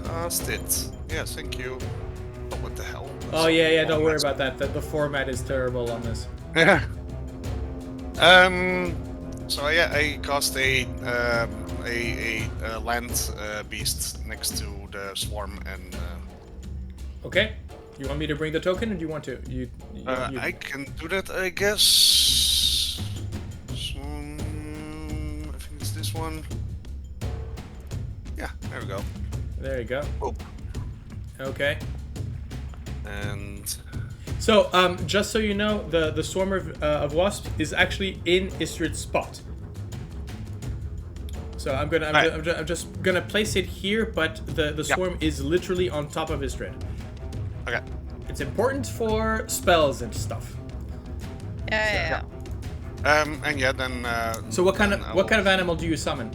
Cast it. Yeah, thank you. Oh, what the hell? Oh yeah. Don't worry about that. The format is terrible on this. Yeah. So yeah, I cast a land beast next to the swarm and. Okay. You want me to bring the token, or do you want to? You I can do that, I guess. So, I think it's this one. Yeah, there we go. There you go. Oh. Okay. And So, just so you know, the swarm of wasps is actually in Ysdred's spot. So I'm just gonna place it here, but the swarm is literally on top of Ysdred. okay. It's important for spells and stuff. Yeah. And yeah, then. So what kind of animal do you summon?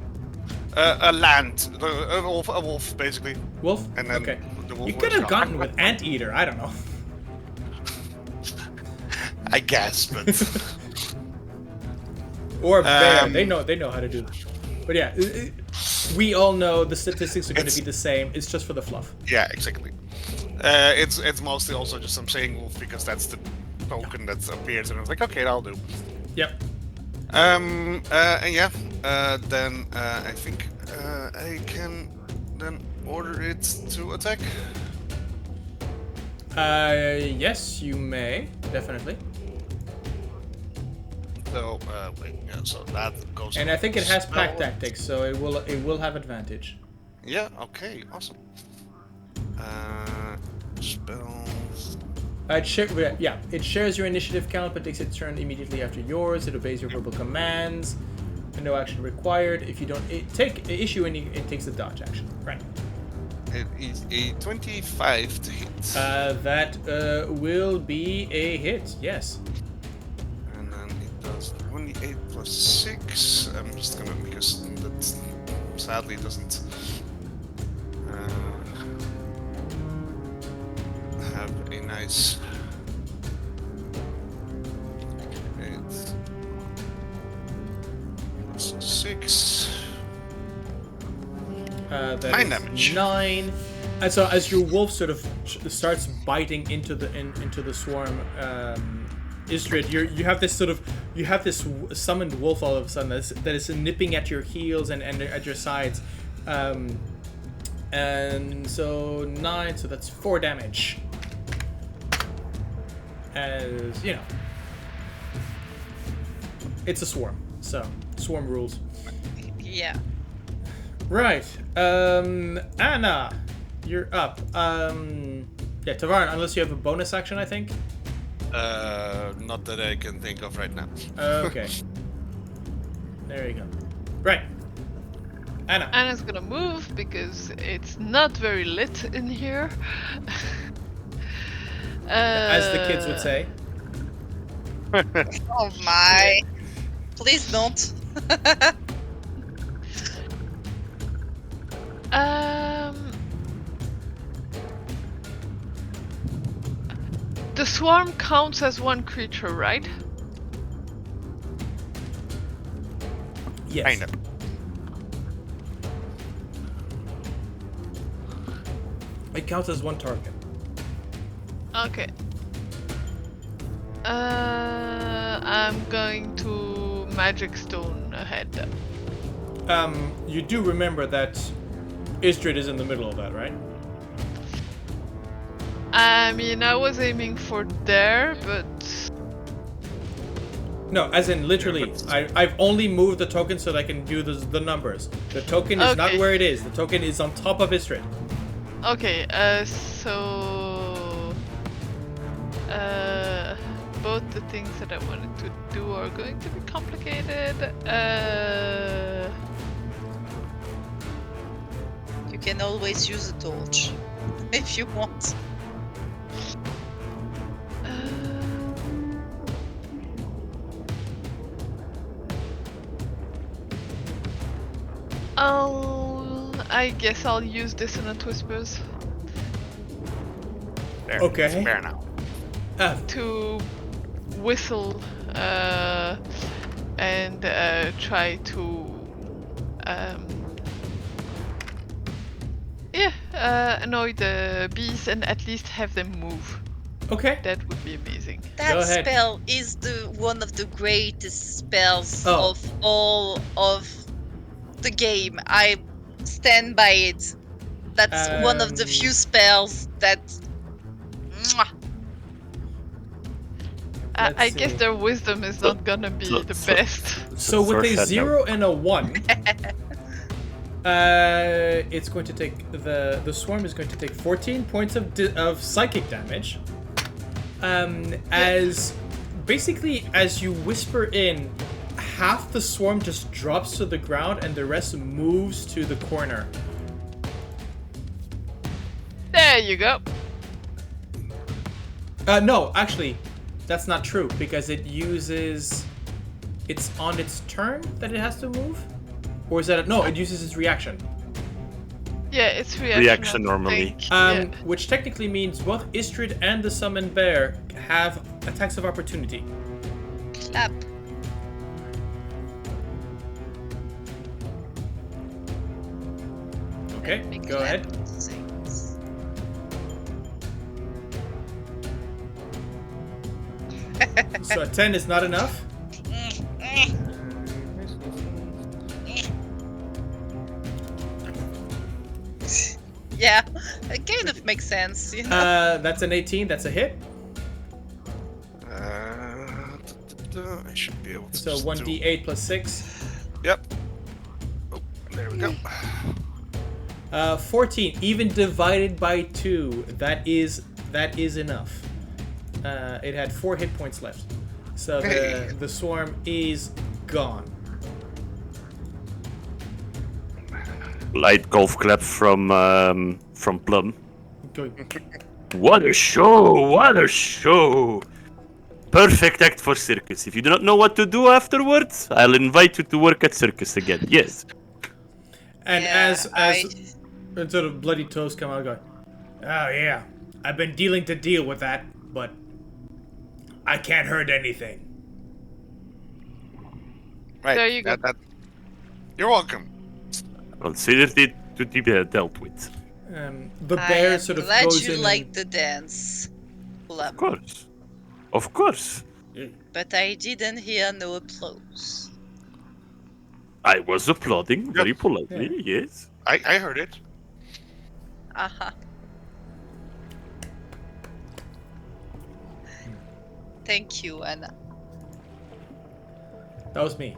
A land, a wolf, basically. Wolf. And then Okay. the wolf You could have will gotten come. with anteater. I don't know. I guess, but Or bear. They know how to do. But yeah. We all know the statistics are going to be the same. It's just for the fluff. Yeah, exactly. It's mostly also just I'm saying wolf because that's the token that appears, and I was like, okay, that'll do. Yep. And yeah, then I think I can then order it to attack. Yes, you may definitely. So wait, yeah, so that goes. And I think it has pack spell. tactics, so it will have advantage. Yeah. Okay. Awesome. Spells. It shares your initiative count, but takes its turn immediately after yours. It obeys your verbal commands. And no action required. If you don't issue any, it takes a dodge action. Right. It is a 25 to hit. That will be a hit. Yes. And then it does 28 plus 6. I'm just gonna, because that sadly doesn't have a nice. It's plus 6. That 9 is damage. 9. And so as your wolf sort of starts biting into the swarm, Ysdred, you have this summoned wolf all of a sudden that is nipping at your heels and at your sides, and so 9, so that's 4 damage. As you know, it's a swarm, so swarm rules. Yeah. Right, Anna, you're up. Yeah, Tavaren, unless you have a bonus action, I think. Not that I can think of right now. Okay. There you go. Right. Anna. Anna's gonna move because it's not very lit in here. As the kids would say. Oh my. Please don't. The swarm counts as one creature, right? Yes. Kind of. It counts as one target. Okay. I'm going to Magic Stone ahead. You do remember that Ysdred is in the middle of that, right? I mean, I was aiming for there, but... No, as in literally. I've only moved the token so that I can do the numbers. The token is not Okay. where it is. The token is on top of Ysdred. Okay, so... both the things that I wanted to do are going to be complicated. You can always use a torch if you want. I guess I'll use Dissonant Whispers There, Okay. It's fair now. to whistle and try to annoy the bees and at least have them move. Okay. That would be amazing. Go That ahead. spell is one of the greatest spells Oh. of all of the game. I stand by it. That's one of the few spells that. Mwah. I Let's guess see. their wisdom is not gonna be the best. So with a Sorcerer, 0 and a 1, it's going to take the swarm is going to take 14 points of psychic damage. As basically as you whisper in, half the swarm just drops to the ground and the rest moves to the corner. There you go. No, actually, that's not true because it's on its turn that it has to move, or is that no? It uses its reaction. Yeah, it's Reaction I normally. think. Yeah. Which technically means both Ysdred and the summoned bear have attacks of opportunity. Clap. Okay, Let me go clap ahead. things. So a 10 is not enough. Yeah, it kind of makes sense, you know. That's an 18. That's a hit. I should be able to. So just 1d8 plus 6. Yep. Oh, there we go. 14. Even divided by 2, that is enough. It had 4 hit points left. So the swarm is gone. Light golf clap from Plum. Going. What a show! What a show! Perfect act for circus. If you do not know what to do afterwards, I'll invite you to work at circus again. Yes. And Yeah, as sort of bloody toes come out, going, oh yeah, I've been deal with that, but I can't hurt anything. Right. There you go. You're welcome. Considered it to be dealt with. The I bear am sort of glad goes you in. like the dance, Plum. Of course. Of course. But I didn't hear no applause. I was applauding very politely, yes. I heard it. Aha. Thank you, Anna. That was me.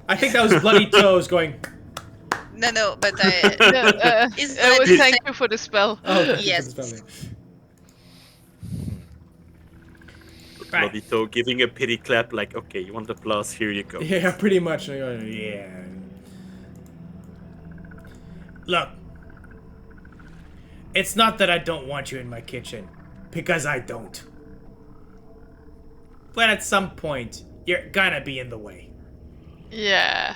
I think that was bloody toes going. No, but I. Is It that was the thank same- you for the spell. Oh, thank you for Yes. the spelling. Bloody toe giving a pity clap like, okay, you want applause, here you go. Yeah, pretty much. I go, yeah. Look, it's not that I don't want you in my kitchen, because I don't. But at some point, you're gonna be in the way. Yeah.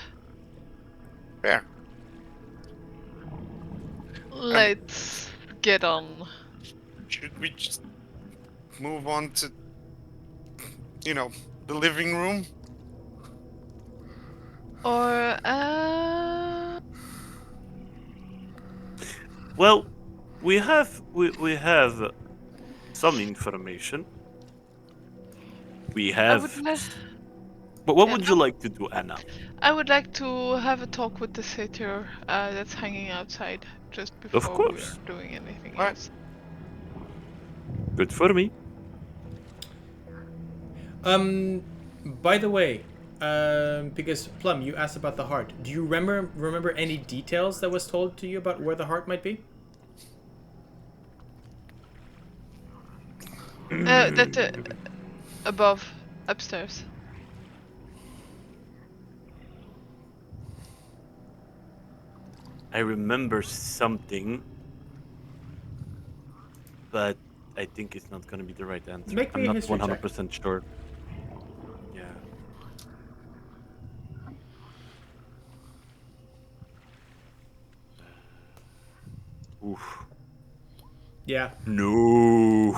Fair. Let's get on. Should we just move on to, the living room? Or Well, we have some information. We I have. But what would you like to do, Anna? would like to have a talk with the satyr that's hanging outside just before course. we're doing anything Right. else. Good for me. By the way, because Plum, you asked about the heart. Do you remember any details that was told to you about where the heart might be? Above, upstairs. I remember something, but I think it's not going to be the right answer. Make me I'm a not history check. 100% sure. Yeah. Oof. Yeah. No.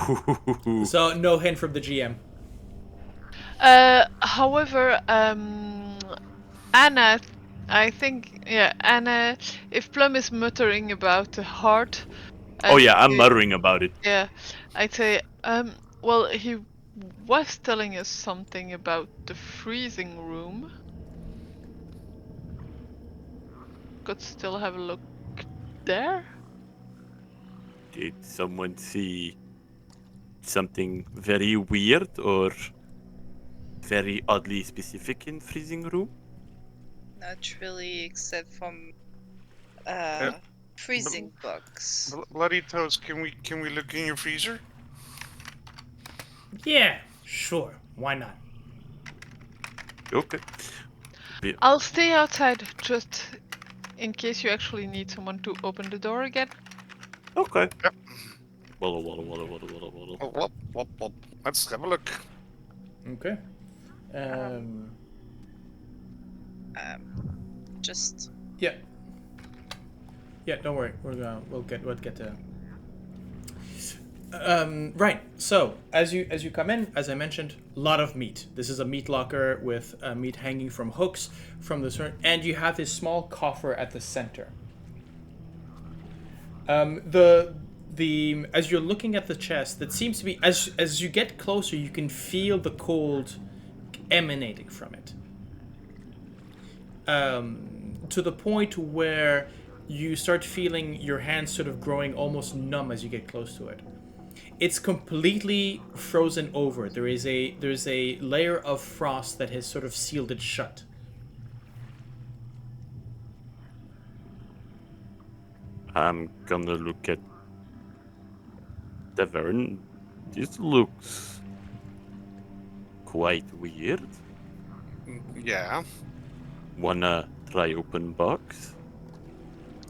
So no hint from the GM. However, Anna, I think, Anna, if Plum is muttering about the heart. Oh yeah, I'm he- muttering about it. Yeah, I'd say, well, he was telling us something about the freezing room. Could still have a look there? Did someone see something very weird or very oddly specific in freezing room? Not really, except from Yeah. freezing bugs. Bloody toes, can we look in your freezer? Yeah, sure. Why not? Okay. I'll stay outside just in case you actually need someone to open the door again. Okay. Yep. Waddle, waddle, waddle, waddle, waddle, waddle. Oh, whoop. Let's have a look. Okay. Just Yeah. Yeah, don't worry. We'll get to. Right. So as you come in, as I mentioned, a lot of meat. This is a meat locker with meat hanging from hooks from the and you have this small coffer at the center. The as you're looking at the chest, that seems to be as you get closer, you can feel the cold emanating from it. To the point where you start feeling your hands sort of growing almost numb as you get close to it. It's completely frozen over. There's a layer of frost that has sort of sealed it shut. I'm gonna look at Tavaren. This looks quite weird. Yeah. Wanna try open box?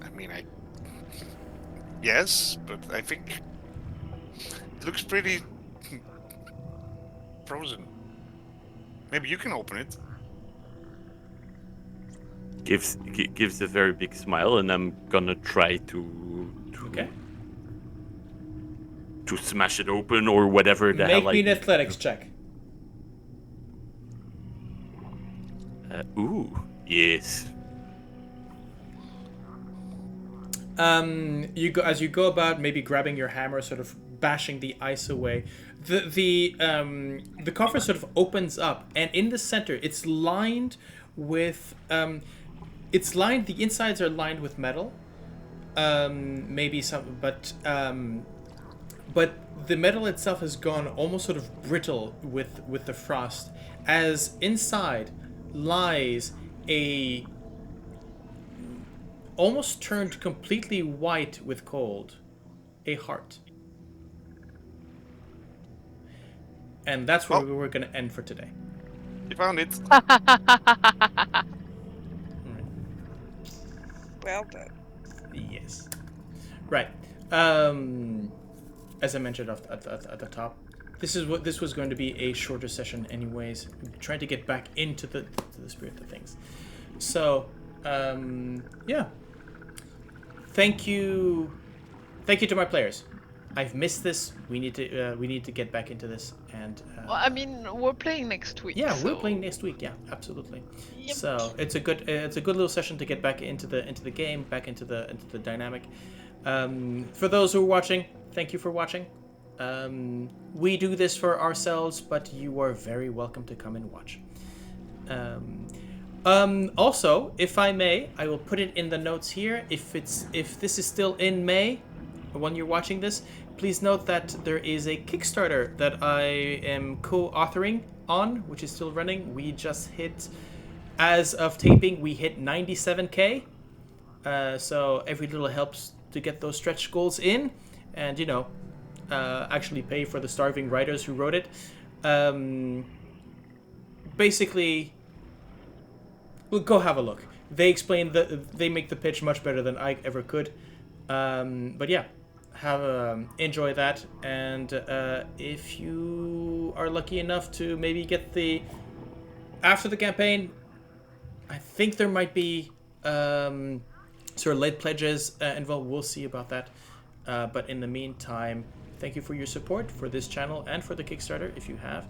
I mean, yes, but I think it looks pretty frozen. Maybe you can open it. Gives a very big smile, and I'm gonna try to Okay. to smash it open or whatever the hell Make me an athletics check. Ooh, yes. As you go about, maybe grabbing your hammer, sort of bashing the ice away. The coffer sort of opens up, and in the center, it's lined with the insides are lined with metal. Maybe some, but the metal itself has gone almost sort of brittle with the frost, as inside lies a almost turned completely white with cold, a heart. And that's where we're going to end for today. You found it. Well done. Yes. Right. As I mentioned at the top, this was going to be a shorter session, anyways. I'm trying to get back into the spirit of things. So, yeah. Thank you to my players. I've missed this. We need to get back into this, and Well, I mean, we're playing next week. yeah, so... we're playing next week. Yeah, absolutely. Yep. So it's a good little session to get back into the game, back into the dynamic. For those who are watching, thank you for watching. We do this for ourselves, but you are very welcome to come and watch. Also, if I may, I will put it in the notes here. If this is still in May, when you're watching this, please note that there is a Kickstarter that I am co-authoring on, which is still running. We just hit, as of taping, we hit 97K. So every little helps to get those stretch goals in, and actually pay for the starving writers who wrote it. Basically, well, go have a look. They explain they make the pitch much better than I ever could. But yeah, enjoy that, and if you are lucky enough to maybe get after the campaign, I think there might be sort of late pledges involved. We'll see about that. But in the meantime, thank you for your support for this channel and for the Kickstarter if you have,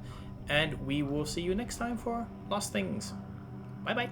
and we will see you next time for Lost Things. Bye bye.